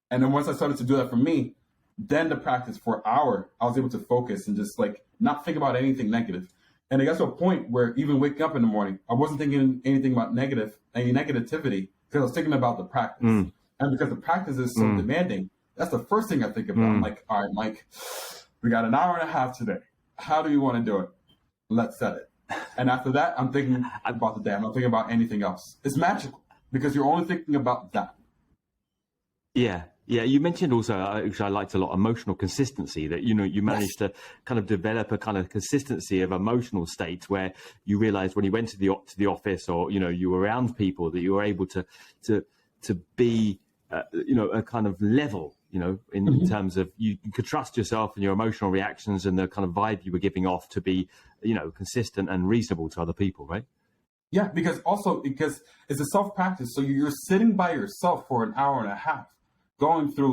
[SPEAKER 2] And then once I started to do that for me, then the practice for an hour, I was able to focus and just like not think about anything negative. And it got to a point where even waking up in the morning, I wasn't thinking anything about any negativity because I was thinking about the practice. And because the practice is so demanding, that's the first thing I think about. I'm like, all right, Mike, we got an hour and a half today. How do you want to do it? Let's set it. And after that, I'm thinking about the day. I'm not thinking about anything else. It's magical because you're only thinking about that.
[SPEAKER 1] Yeah. Yeah. You mentioned also, which I liked a lot, emotional consistency, that, you managed to kind of develop a kind of consistency of emotional states where you realized when you went to the office or, you were around people that you were able to be, a kind of level, in terms of you could trust yourself and your emotional reactions and the kind of vibe you were giving off to be, consistent and reasonable to other people, right?
[SPEAKER 2] Yeah, because it's a self-practice. So you're sitting by yourself for an hour and a half, going through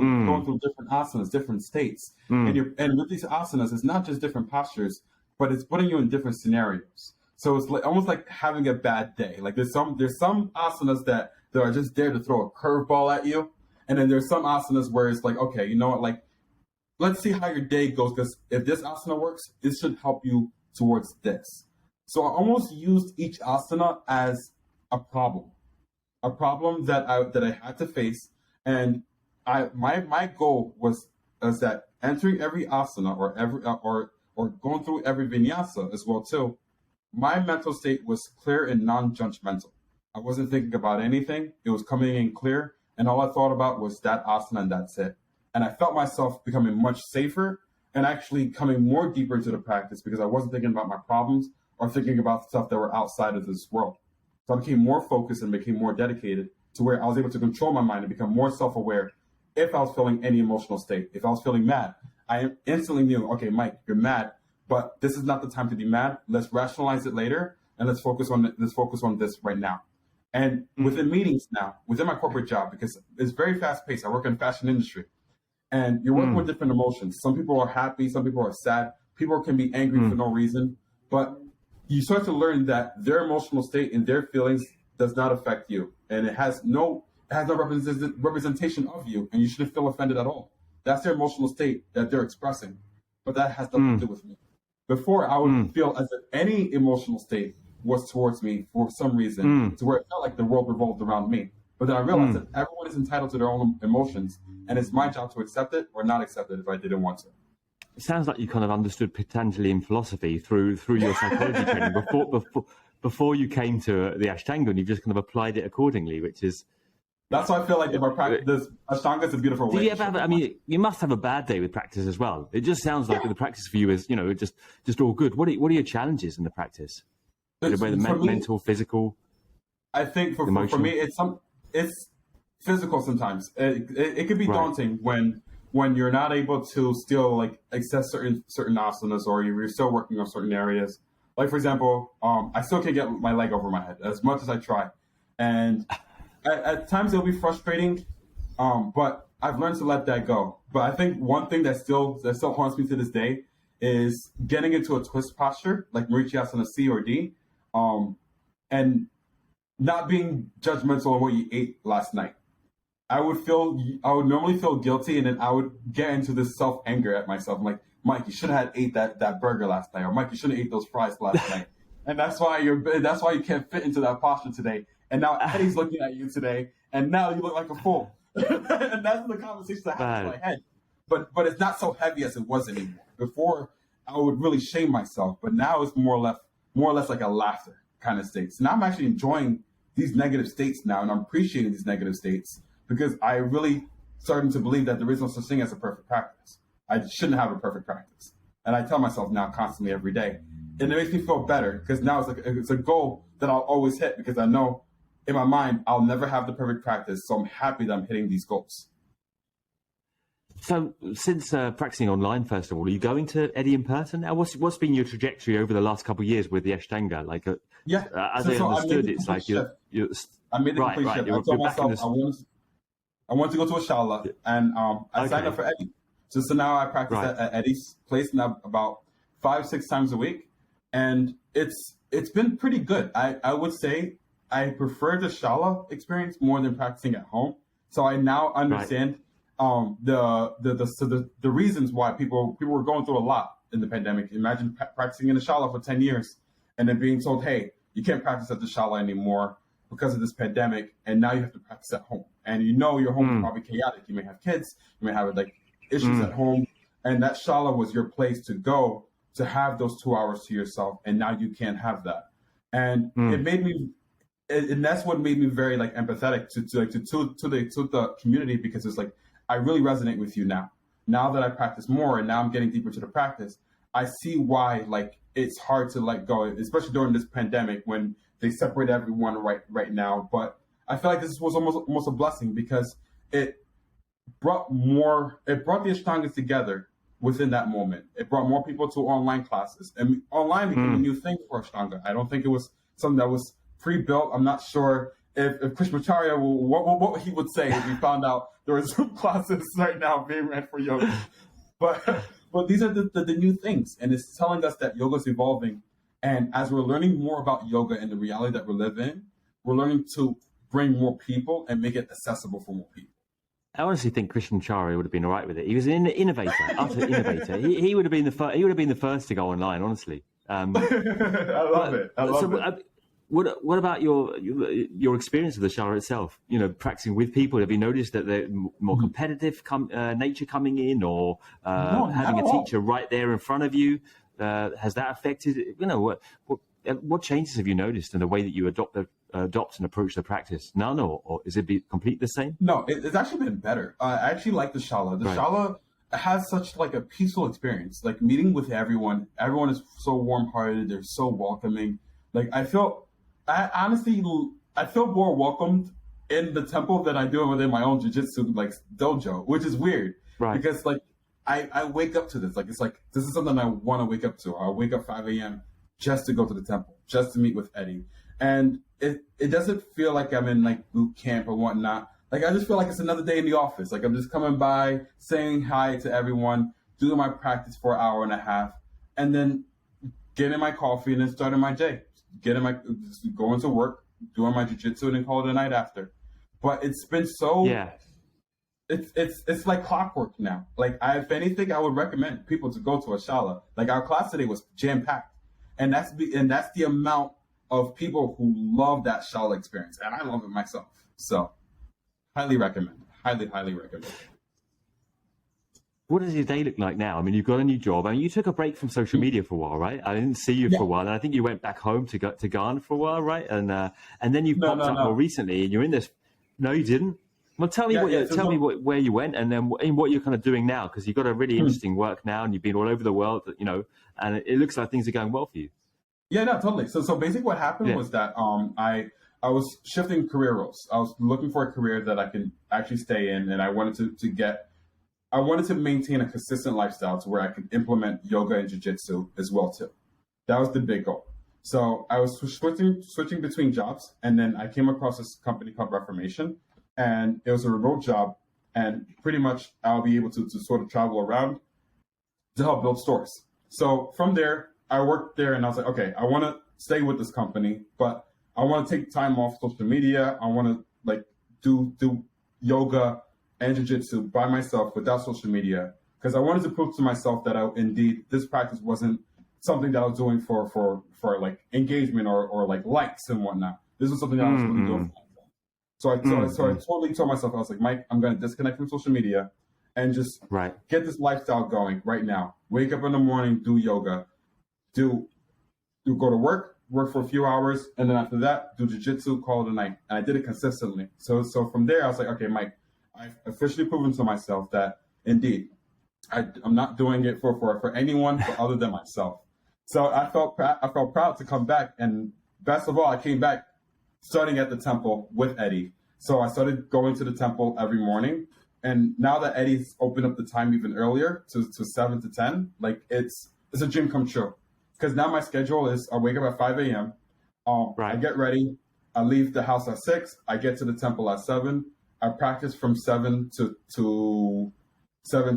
[SPEAKER 2] different asanas, different states. And with these asanas, it's not just different postures, but it's putting you in different scenarios. So it's like almost like having a bad day. Like there's some asanas that are just there to throw a curveball at you. And then there's some asanas where it's like, okay, you know what, like, let's see how your day goes, because if this asana works, it should help you towards this. So I almost used each asana as a problem that I had to face. And my goal was that entering every asana or going through every vinyasa as well too, my mental state was clear and non-judgmental. I wasn't thinking about anything. It was coming in clear. And all I thought about was that asana and that's it. And I felt myself becoming much safer and actually coming more deeper into the practice because I wasn't thinking about my problems or thinking about stuff that were outside of this world. So I became more focused and became more dedicated to where I was able to control my mind and become more self-aware if I was feeling any emotional state. If I was feeling mad, I instantly knew, okay, Mike, you're mad, but this is not the time to be mad. Let's rationalize it later and let's focus on this right now. And within meetings now, within my corporate job, because it's very fast paced, I work in the fashion industry, and you're working with different emotions. Some people are happy, some people are sad, people can be angry for no reason, but you start to learn that their emotional state and their feelings does not affect you, and it has no representation of you, and you shouldn't feel offended at all. That's their emotional state that they're expressing, but that has nothing to do with me. Before, I would feel as if any emotional state was towards me for some reason, to where it felt like the world revolved around me. But then I realized that everyone is entitled to their own emotions, and it's my job to accept it or not accept it if I didn't want to.
[SPEAKER 1] It sounds like you kind of understood Patanjali and philosophy through your psychology training before you came to the Ashtanga, and you've just kind of applied it accordingly, which is...
[SPEAKER 2] That's why I feel like if I practice, Ashtanga is a beautiful way.
[SPEAKER 1] You must have a bad day with practice as well. It just sounds like the practice for you is, just all good. What are your challenges in the practice? Mental, physical.
[SPEAKER 2] I think for me, it's physical sometimes. It can be daunting when you're not able to still like access certain asanas or you're still working on certain areas. Like for example, I still can't get my leg over my head as much as I try, and at times it'll be frustrating. But I've learned to let that go. But I think one thing that still haunts me to this day is getting into a twist posture, like Marichiasana C or D, and not being judgmental on what you ate last night. I would normally feel guilty, and then I would get into this self anger at myself. I'm like, Mike, you should have ate that burger last night, or Mike, you shouldn't have ate those fries last night, and that's why you can't fit into that posture today. And now Eddie's looking at you today, and now you look like a fool. And that's the conversation I have in my head. But it's not so heavy as it was anymore. Before I would really shame myself, but now it's more or less like a laughter kind of state. So now I'm actually enjoying these negative states now, and I'm appreciating these negative states because I really starting to believe that there is no such thing as a perfect practice. I shouldn't have a perfect practice, and I tell myself now constantly every day, and it makes me feel better because now it's a goal that I'll always hit because I know in my mind I'll never have the perfect practice, so I'm happy that I'm hitting these goals.
[SPEAKER 1] So, since practicing online, first of all, are you going to Eddie in person now? What's been your trajectory over the last couple of years with the Ashtanga? Like, as I understood, it's like
[SPEAKER 2] I made the complete shift. I told myself I wanted to go to a shala, and I signed up for Eddie. So now I practice at Eddie's place now about 5-6 times a week, and it's been pretty good. I would say I prefer the shala experience more than practicing at home. So I now understand the reasons why people were going through a lot in the pandemic. Imagine practicing in the shala for 10 years and then being told, hey, you can't practice at the shala anymore because of this pandemic, and now you have to practice at home. And your home is probably chaotic. You may have kids, you may have like issues at home, and that shala was your place to go to have those 2 hours to yourself, and now you can't have that. And it made me, and that's what made me very like empathetic to the community, because it's like I really resonate with you now. Now that I practice more, and now I'm getting deeper to the practice, I see why like it's hard to let go, especially during this pandemic when they separate everyone right now. But I feel like this was almost a blessing because it brought the Ashtangas together within that moment. It brought more people to online classes, and online became a new thing for Ashtanga. I don't think it was something that was pre-built. I'm not sure if Krishnamacharya, what he would say if he found out there were Zoom classes right now being ran for yoga. But these are the new things, and it's telling us that yoga is evolving. And as we're learning more about yoga and the reality that we live in, we're learning to bring more people and make it accessible for more people.
[SPEAKER 1] I honestly think Krishnamacharya would have been all right with it. He was an innovator, utter innovator. He would have been the first to go online, honestly.
[SPEAKER 2] I love it.
[SPEAKER 1] What about your experience of the shala itself? Practicing with people. Have you noticed that they're more competitive nature coming in, or having a teacher right there in front of you? Has that affected? What changes have you noticed in the way that you adopt and approach the practice? None, or is it completely the same?
[SPEAKER 2] No, it's actually been better. I actually like the shala. The shala has such like a peaceful experience. Like meeting with everyone. Everyone is so warm-hearted. They're so welcoming. Like I honestly feel more welcomed in the temple than I do within my own jiu-jitsu like dojo, which is weird. Right. Because like I wake up to this. Like it's like this is something I want to wake up to. I wake up 5 a.m. just to go to the temple, just to meet with Eddie. And it doesn't feel like I'm in like boot camp or whatnot. Like I just feel like it's another day in the office. Like I'm just coming by, saying hi to everyone, doing my practice for an hour and a half, and then getting my coffee and then starting my day. Going to work, doing my jiu-jitsu, and then call it a night after. But it's been so it's like clockwork now. Like if anything, I would recommend people to go to a shala. Like our class today was jam-packed. And that's the amount of people who love that shala experience. And I love it myself. So highly recommend. Highly, highly recommend.
[SPEAKER 1] What does your day look like now? I mean, you've got a new job. I mean, you took a break from social media for a while, right? I didn't see you for a while. And I think you went back home to Ghana for a while, right? And then you popped up more recently, and you're in this. No, you didn't. Well, tell me where you went, and then what you're kind of doing now, because you've got a really interesting work now, and you've been all over the world, and it looks like things are going well for you.
[SPEAKER 2] Yeah, no, totally. So basically what happened was that I was shifting career roles. I was looking for a career that I can actually stay in, and I wanted to maintain a consistent lifestyle to where I could implement yoga and jiu-jitsu as well too. That was the big goal. So I was switching between jobs, and then I came across this company called Reformation, and it was a remote job, and pretty much I'll be able to sort of travel around to help build stores. So from there, I worked there, and I was like, okay, I want to stay with this company, but I want to take time off social media. I want to like do yoga and jiu-jitsu by myself without social media, because I wanted to prove to myself that indeed this practice wasn't something that I was doing for like engagement or like likes and whatnot. This was something that I was really doing for myself. So I totally told myself, I was like, Mike, I'm going to disconnect from social media and just get this lifestyle going right now. Wake up in the morning, do yoga, go to work for a few hours, and then after that, do jiu-jitsu, call it a night. And I did it consistently. So from there, I was like, okay, Mike, I've officially proven to myself that indeed, I'm not doing it for anyone other than myself. So I felt proud to come back, and best of all, I came back starting at the temple with Eddie. So I started going to the temple every morning, and now that Eddie's opened up the time even earlier to 7 to 10, like it's a dream come true. Because now my schedule is I wake up at 5 a.m. I get ready, I leave the house at 6, I get to the temple at 7, I practice from 7 to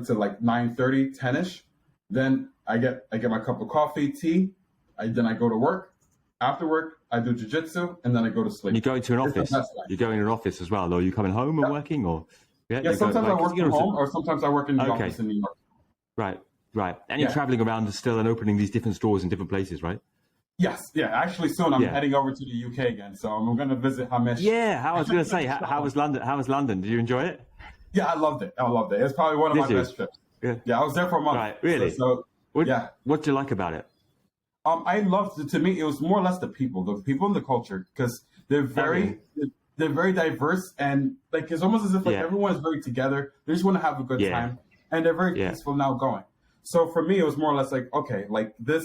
[SPEAKER 2] like 9:30, 10ish. Then I get my cup of coffee, tea. Then I go to work. After work, I do jiu-jitsu, and then I go to sleep.
[SPEAKER 1] You go into an office. You go in an office as well, or are you coming home and working, or
[SPEAKER 2] sometimes I work from home, or sometimes I work in the office in New York.
[SPEAKER 1] Right. And you're traveling around still and opening these different stores in different places, right?
[SPEAKER 2] Yes. Yeah. Actually, soon I'm heading over to the UK again, so I'm going to visit Hamish.
[SPEAKER 1] Yeah. I was going to say, how was London? How was London? Did you enjoy it?
[SPEAKER 2] Yeah, I loved it. It's probably one of my best trips. Yeah, I was there for a month.
[SPEAKER 1] Right. Really?
[SPEAKER 2] So
[SPEAKER 1] what do you like about it?
[SPEAKER 2] I loved it. To me, it was more or less the people and the culture, because they're very diverse, and like it's almost as if like everyone is very together. They just want to have a good time, and they're very peaceful now going. So for me, it was more or less like, okay, like this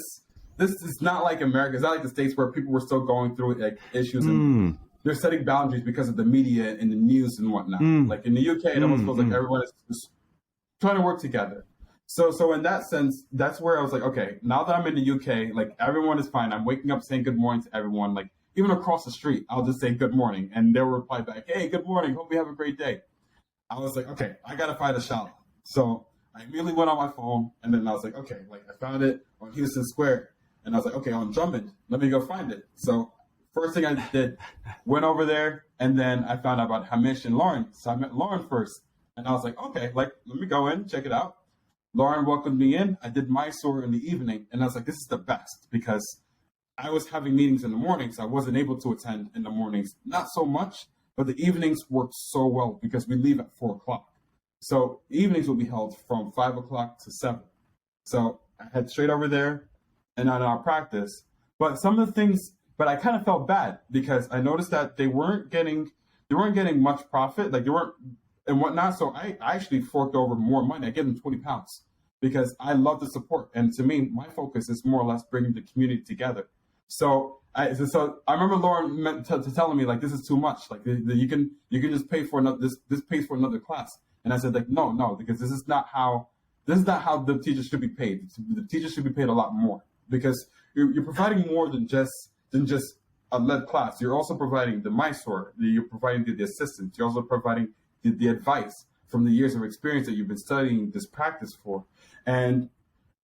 [SPEAKER 2] is not like America. It's not like the States where people were still going through like issues and they're setting boundaries because of the media and the news and whatnot. Like in the UK, it almost feels like everyone is just trying to work together. So in that sense, that's where I was like, okay, now that I'm in the UK, like everyone is fine. I'm waking up saying good morning to everyone. Like even across the street, I'll just say good morning, and they'll reply back, hey, good morning. Hope you have a great day. I was like, okay, I gotta find a shala. So I immediately went on my phone, and then I was like, okay, like I found it on Houston Square, and I was like, okay, on Drummond, let me go find it. So first thing I did, went over there, and then I found out about Hamish and Lauren. So I met Lauren first, and I was like, okay, like let me go in, check it out. Lauren welcomed me in. I did Mysore in the evening, and I was like, this is the best, because I was having meetings in the mornings. I wasn't able to attend in the mornings, not so much, but the evenings worked so well because we leave at 4 o'clock. So evenings will be held from 5 o'clock to 7. So I head straight over there and on our practice. But some of the things, but I kind of felt bad because I noticed that they weren't getting much profit, like they weren't and whatnot. So I actually forked over more money. I gave them 20 pounds because I love the support. And to me, my focus is more or less bringing the community together. So I remember Lauren telling me like, this is too much. Like you can just pay for another, this pays for another class. And I said like, no, because this is not how the teachers should be paid. The teachers should be paid a lot more because you're providing more than just a led class. You're also providing the Mysore. You're providing the assistance. You're also providing the advice from the years of experience that you've been studying this practice for. And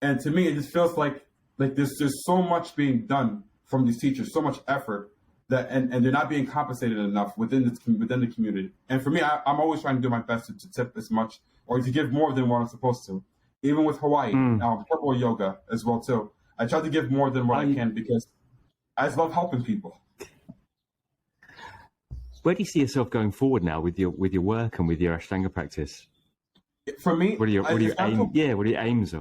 [SPEAKER 2] to me, it just feels like there's so much being done from these teachers, so much effort that and they're not being compensated enough within the community. And for me, I'm always trying to do my best to tip as much or to give more than what I'm supposed to. Even with Hawaii, purple yoga as well too. I try to give more than what I can because I just love helping people.
[SPEAKER 1] Where do you see yourself going forward now with your work and with your Ashtanga practice?
[SPEAKER 2] For me,
[SPEAKER 1] what are your aims?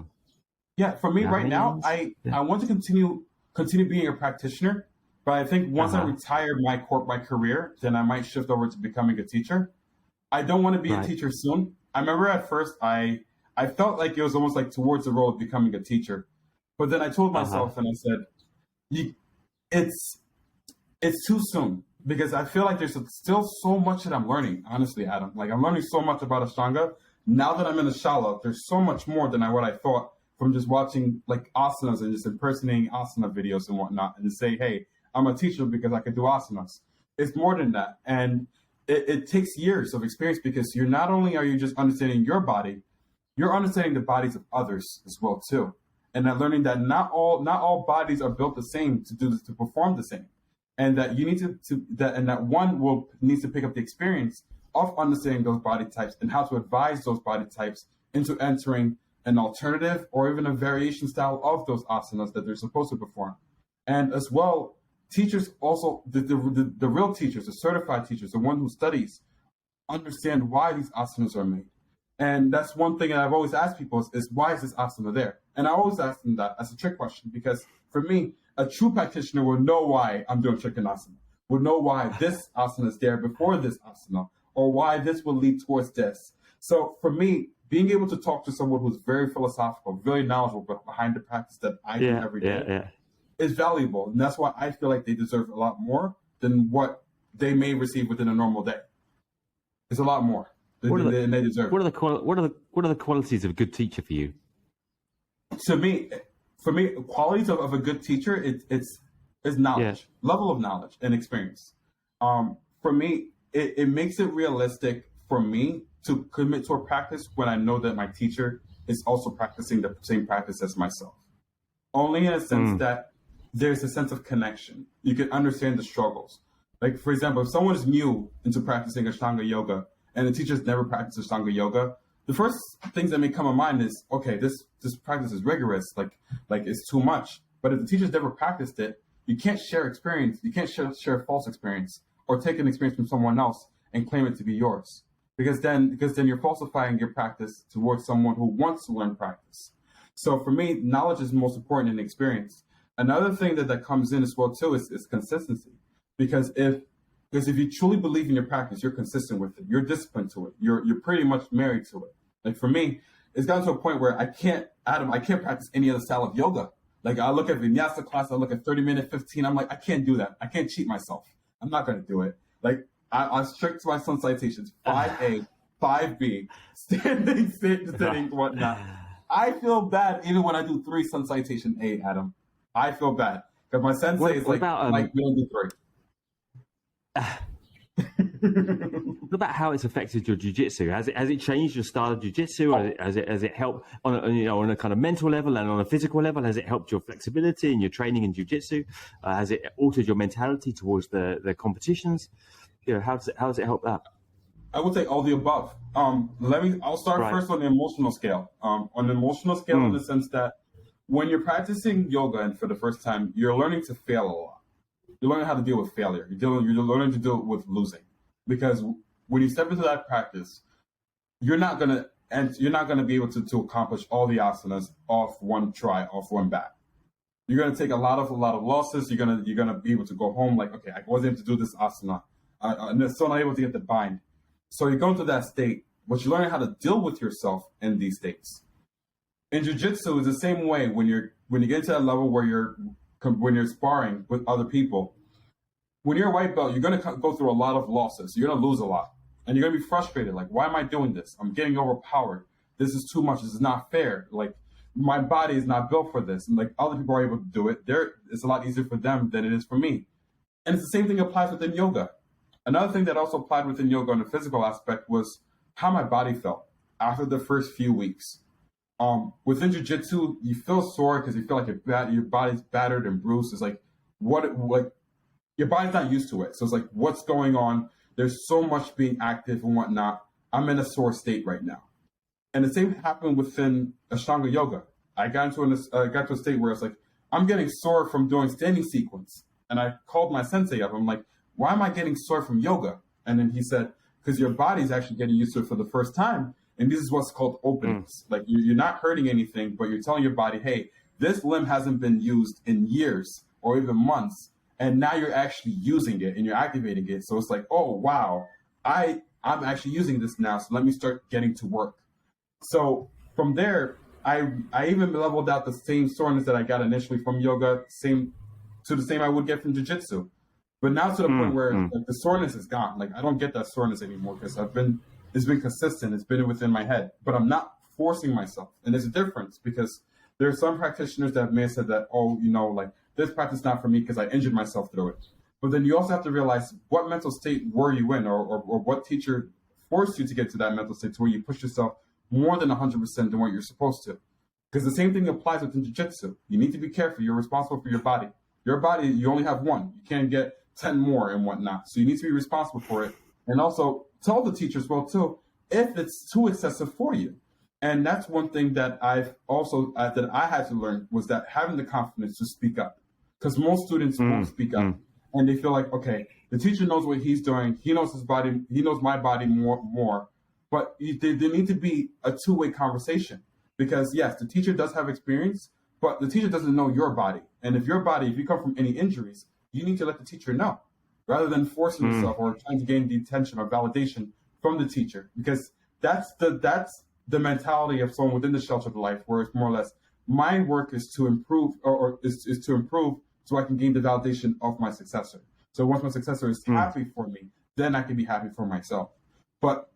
[SPEAKER 2] Yeah, for me right now, I want to continue being a practitioner. But I think once I retire my career, then I might shift over to becoming a teacher. I don't want to be a teacher soon. I remember at first I felt like it was almost like towards the role of becoming a teacher. But then I told myself and I said, it's too soon because I feel like there's still so much that I'm learning, honestly, Adam. Like I'm learning so much about Ashtanga. Now that I'm in the shala, there's so much more than what I thought from just watching like asanas and just impersonating asana videos and whatnot, and to say, hey, I'm a teacher because I can do asanas. It's more than that. And it takes years of experience, because you're not only are you just understanding your body, you're understanding the bodies of others as well too. And that learning that not all bodies are built the same to perform the same. And that you need that one needs to pick up the experience of understanding those body types and how to advise those body types into entering an alternative or even a variation style of those asanas that they're supposed to perform. And as well, teachers also, the real teachers, the certified teachers, the one who studies, understand why these asanas are made. And that's one thing that I've always asked people is why is this asana there? And I always ask them that as a trick question, because for me, a true practitioner will know why I'm doing trikonasana, will know why this asana is there before this asana, or why this will lead towards this. So for me, being able to talk to someone who's very philosophical, very knowledgeable behind the practice that I do every day is valuable. And that's why I feel like they deserve a lot more than what they may receive within a normal day. It's a lot more than they deserve.
[SPEAKER 1] What are the qualities of a good teacher for you?
[SPEAKER 2] For me, qualities of a good teacher, it's knowledge, level of knowledge and experience. For me, it makes it realistic for me to commit to a practice when I know that my teacher is also practicing the same practice as myself. Only in a sense that there's a sense of connection. You can understand the struggles. Like, for example, if someone is new into practicing Ashtanga yoga and the teacher's never practiced Ashtanga yoga, the first things that may come to mind is, okay, this practice is rigorous, like it's too much. But if the teacher's never practiced it, you can't share experience. You can't share false experience or take an experience from someone else and claim it to be yours. Because then you're falsifying your practice towards someone who wants to learn practice. So for me, knowledge is most important in experience. Another thing that comes in as well too is consistency. Because if you truly believe in your practice, you're consistent with it. You're disciplined to it. You're pretty much married to it. Like for me, it's gotten to a point where I can't practice any other style of yoga. Like I look at vinyasa class, I look at 30-minute, 15. I'm like, I can't do that. I can't cheat myself. I'm not going to do it. Like I'm strict to my sun citations, 5A, 5B, standing, sitting, whatnot. I feel bad even when I do 3 sun citation A, Adam. I feel bad because my sensei is like, we don't do 3.
[SPEAKER 1] What about how it's affected your jiu-jitsu? Has it changed your style of jiu-jitsu? Or has it helped on a kind of mental level and on a physical level? Has it helped your flexibility and your training in jiu-jitsu? Has it altered your mentality towards the competitions? How does it help that?
[SPEAKER 2] I would say all the above. I'll start first on the emotional scale. On the emotional scale, in the sense that when you're practicing yoga and for the first time, you're learning to fail a lot. You're learning how to deal with failure. You're learning to deal with losing, because when you step into that practice, you're not gonna be able to accomplish all the asanas off one try, off one bat. You're gonna take a lot of losses. You're gonna be able to go home like, okay, I wasn't able to do this asana. I'm still not able to get the bind. So you go into that state, but you're learning how to deal with yourself in these states. In jiu-jitsu, it's the same way. When you get to that level where when you're sparring with other people, when you're a white belt, you're going to go through a lot of losses. You're going to lose a lot. And you're going to be frustrated. Like, why am I doing this? I'm getting overpowered. This is too much. This is not fair. Like, my body is not built for this. And like, other people are able to do it. It's a lot easier for them than it is for me. And it's the same thing applies within yoga. Another thing that also applied within yoga on the physical aspect was how my body felt after the first few weeks. Within jiu-jitsu, you feel sore because you feel like your body's battered and bruised. It's like, your body's not used to it. So it's like, what's going on? There's so much being active and whatnot. I'm in a sore state right now. And the same happened within Ashtanga yoga. I got to a state where it's like, I'm getting sore from doing standing sequence. And I called my sensei up. I'm like, why am I getting sore from yoga? And then he said, because your body's actually getting used to it for the first time. And this is what's called openings. Like you're not hurting anything, but you're telling your body, hey, this limb hasn't been used in years or even months. And now you're actually using it and you're activating it. So it's like, oh, wow, I'm actually using this now. So let me start getting to work. So from there, I even leveled out the same soreness that I got initially from yoga, to the same I would get from jiu-jitsu. But now to the point where like, the soreness is gone. Like I don't get that soreness anymore because it's been consistent. It's been within my head, but I'm not forcing myself. And there's a difference because There are some practitioners that may have said that, oh, like this practice is not for me because I injured myself through it. But then you also have to realize what mental state were you in, or what teacher forced you to get to that mental state to where you push yourself more than 100% than what you're supposed to. Because the same thing applies within jiu-jitsu. You need to be careful. You're responsible for your body. Your body, you only have one. You can't get 10 more and whatnot. So you need to be responsible for it. And also tell the teacher as well, too, if it's too excessive for you. And that's one thing that I've also, that I had to learn, was that having the confidence to speak up. Because most students won't speak up. And they feel like, okay, the teacher knows what he's doing. He knows his body. He knows my body more. But there need to be a two-way conversation. Because, yes, the teacher does have experience, but the teacher doesn't know your body. And if you come from any injuries, you need to let the teacher know, rather than forcing yourself or trying to gain the attention or validation from the teacher. Because that's the mentality of someone within the sheltered life, where it's more or less, my work is to improve, or is to improve so I can gain the validation of my successor. So once my successor is happy for me, then I can be happy for myself. But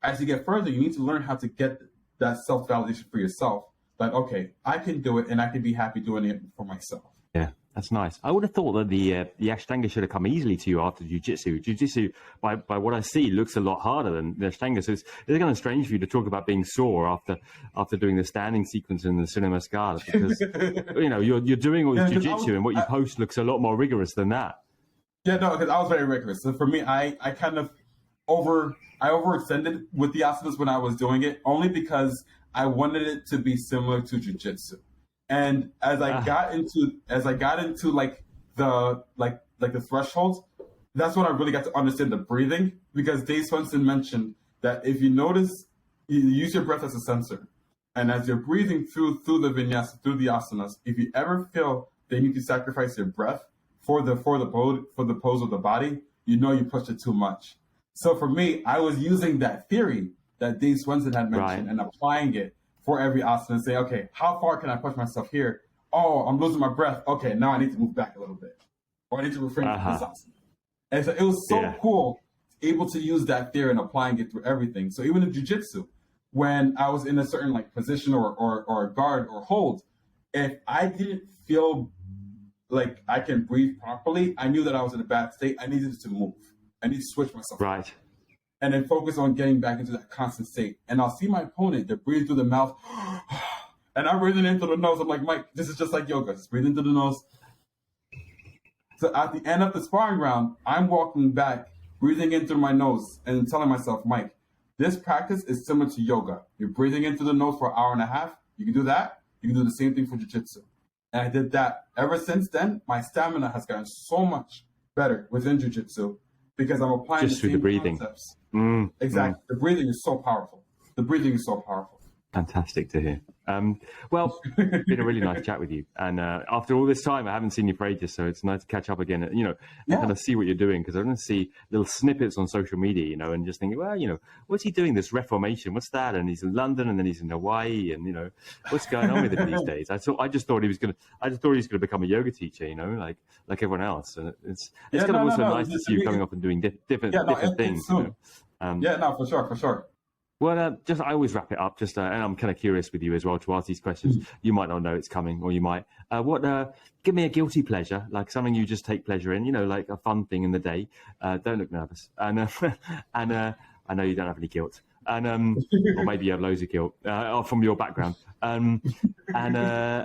[SPEAKER 2] as you get further, you need to learn how to get that self-validation for yourself. Like, okay, I can do it, and I can be happy doing it for myself.
[SPEAKER 1] Yeah, that's nice. I would have thought that the Ashtanga should have come easily to you after Jiu-Jitsu. Jiu-Jitsu, by what I see, looks a lot harder than the Ashtanga. So it's kind of strange for you to talk about being sore after doing the standing sequence in the Cinema Scala, because you're doing all this Jiu-Jitsu, and what you post looks a lot more rigorous than that.
[SPEAKER 2] Yeah, no, because I was very rigorous. So for me, I kind of overextended with the asanas when I was doing it, only because I wanted it to be similar to Jiu-Jitsu. And as I got into like the thresholds, that's when I really got to understand the breathing, because Dave Swenson mentioned that if you notice, you use your breath as a sensor. And as you're breathing through the vinyasa, through the asanas, if you ever feel they need to sacrifice your breath for the pose of the body, you pushed it too much. So for me, I was using that theory that Dave Swenson had mentioned and applying it for every asana and say, okay, how far can I push myself here? Oh, I'm losing my breath. Okay, now I need to move back a little bit, or I need to refrain from this asana. And so it was so cool, able to use that theory and applying it through everything. So even in jiu-jitsu, when I was in a certain position or guard or hold, if I didn't feel like I can breathe properly, I knew that I was in a bad state. I needed to move. I need to switch myself.
[SPEAKER 1] Right.
[SPEAKER 2] And then focus on getting back into that constant state. And I'll see my opponent, they're breathing through the mouth, and I'm breathing in through the nose. I'm like, Mike, this is just like yoga. Just breathe into the nose. So at the end of the sparring round, I'm walking back, breathing in through my nose, and telling myself, Mike, this practice is similar to yoga. You're breathing in through the nose for an hour and a half. You can do that. You can do the same thing for jiu-jitsu. And I did that. Ever since then, my stamina has gotten so much better within jiu-jitsu, because I'm applying
[SPEAKER 1] just through the breathing
[SPEAKER 2] concepts. Exactly. The breathing is so powerful. Fantastic
[SPEAKER 1] to hear. Well, it's been a really nice chat with you. And after all this time, I haven't seen you for ages, so it's nice to catch up again. And kind of see what you're doing, because I don't see little snippets on social media, and just thinking, well, what's he doing? This reformation, what's that? And he's in London, and then he's in Hawaii, and what's going on with him these days? I just thought he was gonna become a yoga teacher, like everyone else. And it's kind of nice to see you coming up and doing different things.
[SPEAKER 2] For sure.
[SPEAKER 1] Well, I always wrap it up. And I'm kind of curious with you as well to ask these questions. You might not know it's coming, or you might. Give me a guilty pleasure, like something you just take pleasure in. Like a fun thing in the day. Don't look nervous. And I know you don't have any guilt. And or maybe you have loads of guilt from your background. And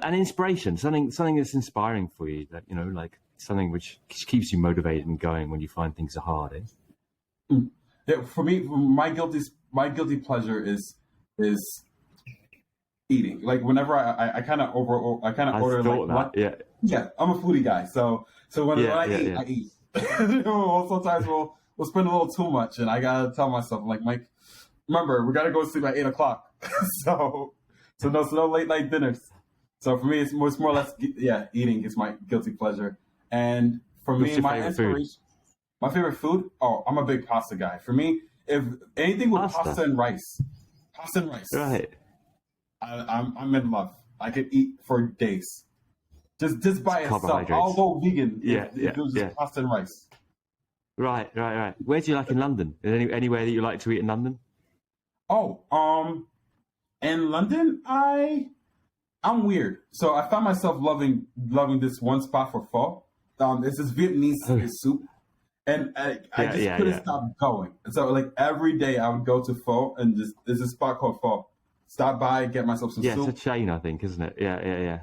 [SPEAKER 1] inspiration, something that's inspiring for you. That like something which keeps you motivated and going when you find things are hard. Eh?
[SPEAKER 2] Yeah, for me, my guilty pleasure is eating. Like whenever I kind of order like yeah, I'm a foodie guy. So when I eat. Sometimes we'll spend a little too much, and I gotta tell myself, like, Mike, remember, we gotta go to sleep at 8:00. so no late night dinners. So for me, it's more or less eating is my guilty pleasure. And for me, my inspiration. Food? My favorite food? Oh, I'm a big pasta guy. For me, if anything with pasta and rice.
[SPEAKER 1] Right.
[SPEAKER 2] I'm in love. I could eat for days. Just by itself. I'll go vegan if it was just pasta and rice.
[SPEAKER 1] Right. Where do you like in London? Anywhere that you like to eat in London?
[SPEAKER 2] Oh, in London, I I'm weird. So I found myself loving this one spot for pho. It's this Vietnamese soup. And I just couldn't stop going. So like every day I would go to pho, and there's a spot called pho. Stop by, get myself some soup.
[SPEAKER 1] Yeah, it's a chain, I think, isn't it? Yeah.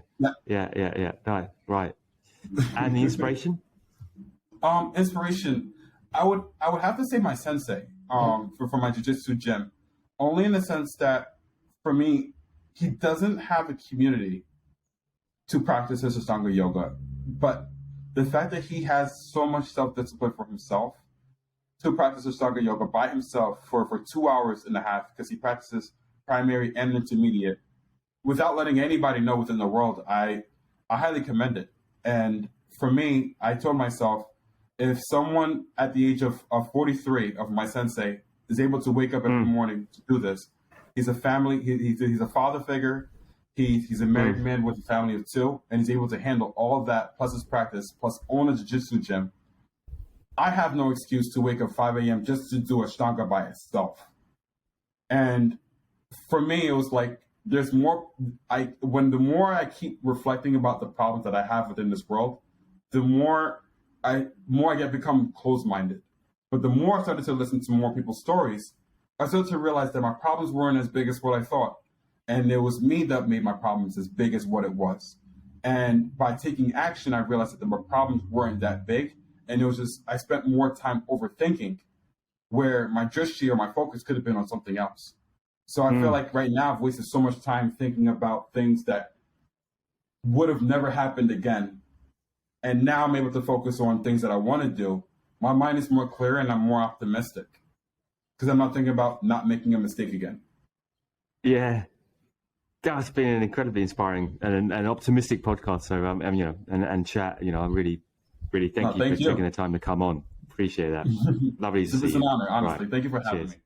[SPEAKER 1] Right. And the inspiration?
[SPEAKER 2] Inspiration, I would have to say my sensei for my jiu-jitsu gym, only in the sense that for me, he doesn't have a community to practice his Ashtanga yoga, but the fact that he has so much self-discipline for himself to practice Ashtanga yoga by himself for 2 hours and a half, because he practices primary and intermediate without letting anybody know within the world, I highly commend it. And for me, I told myself, if someone at the age of 43 of my sensei is able to wake up every morning to do this, he's a family, he's a father figure, he's a married man with a family of 2, and he's able to handle all of that, plus his practice, plus own a jiu-jitsu gym. I have no excuse to wake up 5 a.m. just to do Ashtanga by itself. And for me, it was like, there's more, the more I keep reflecting about the problems that I have within this world, the more I become closed-minded. But the more I started to listen to more people's stories, I started to realize that my problems weren't as big as what I thought. And it was me that made my problems as big as what it was. And by taking action, I realized that my problems weren't that big. And it was just, I spent more time overthinking, where my drishti or my focus could have been on something else. So I feel like right now I've wasted so much time thinking about things that would have never happened again. And now I'm able to focus on things that I want to do. My mind is more clear and I'm more optimistic because I'm not thinking about not making a mistake again.
[SPEAKER 1] Yeah, that's been an incredibly inspiring and an optimistic podcast. So, and chat, I really thank you for taking the time to come on. Appreciate that. Lovely to see you.
[SPEAKER 2] It's an honor, honestly.
[SPEAKER 1] Right.
[SPEAKER 2] Thank you for having
[SPEAKER 1] Cheers.
[SPEAKER 2] me.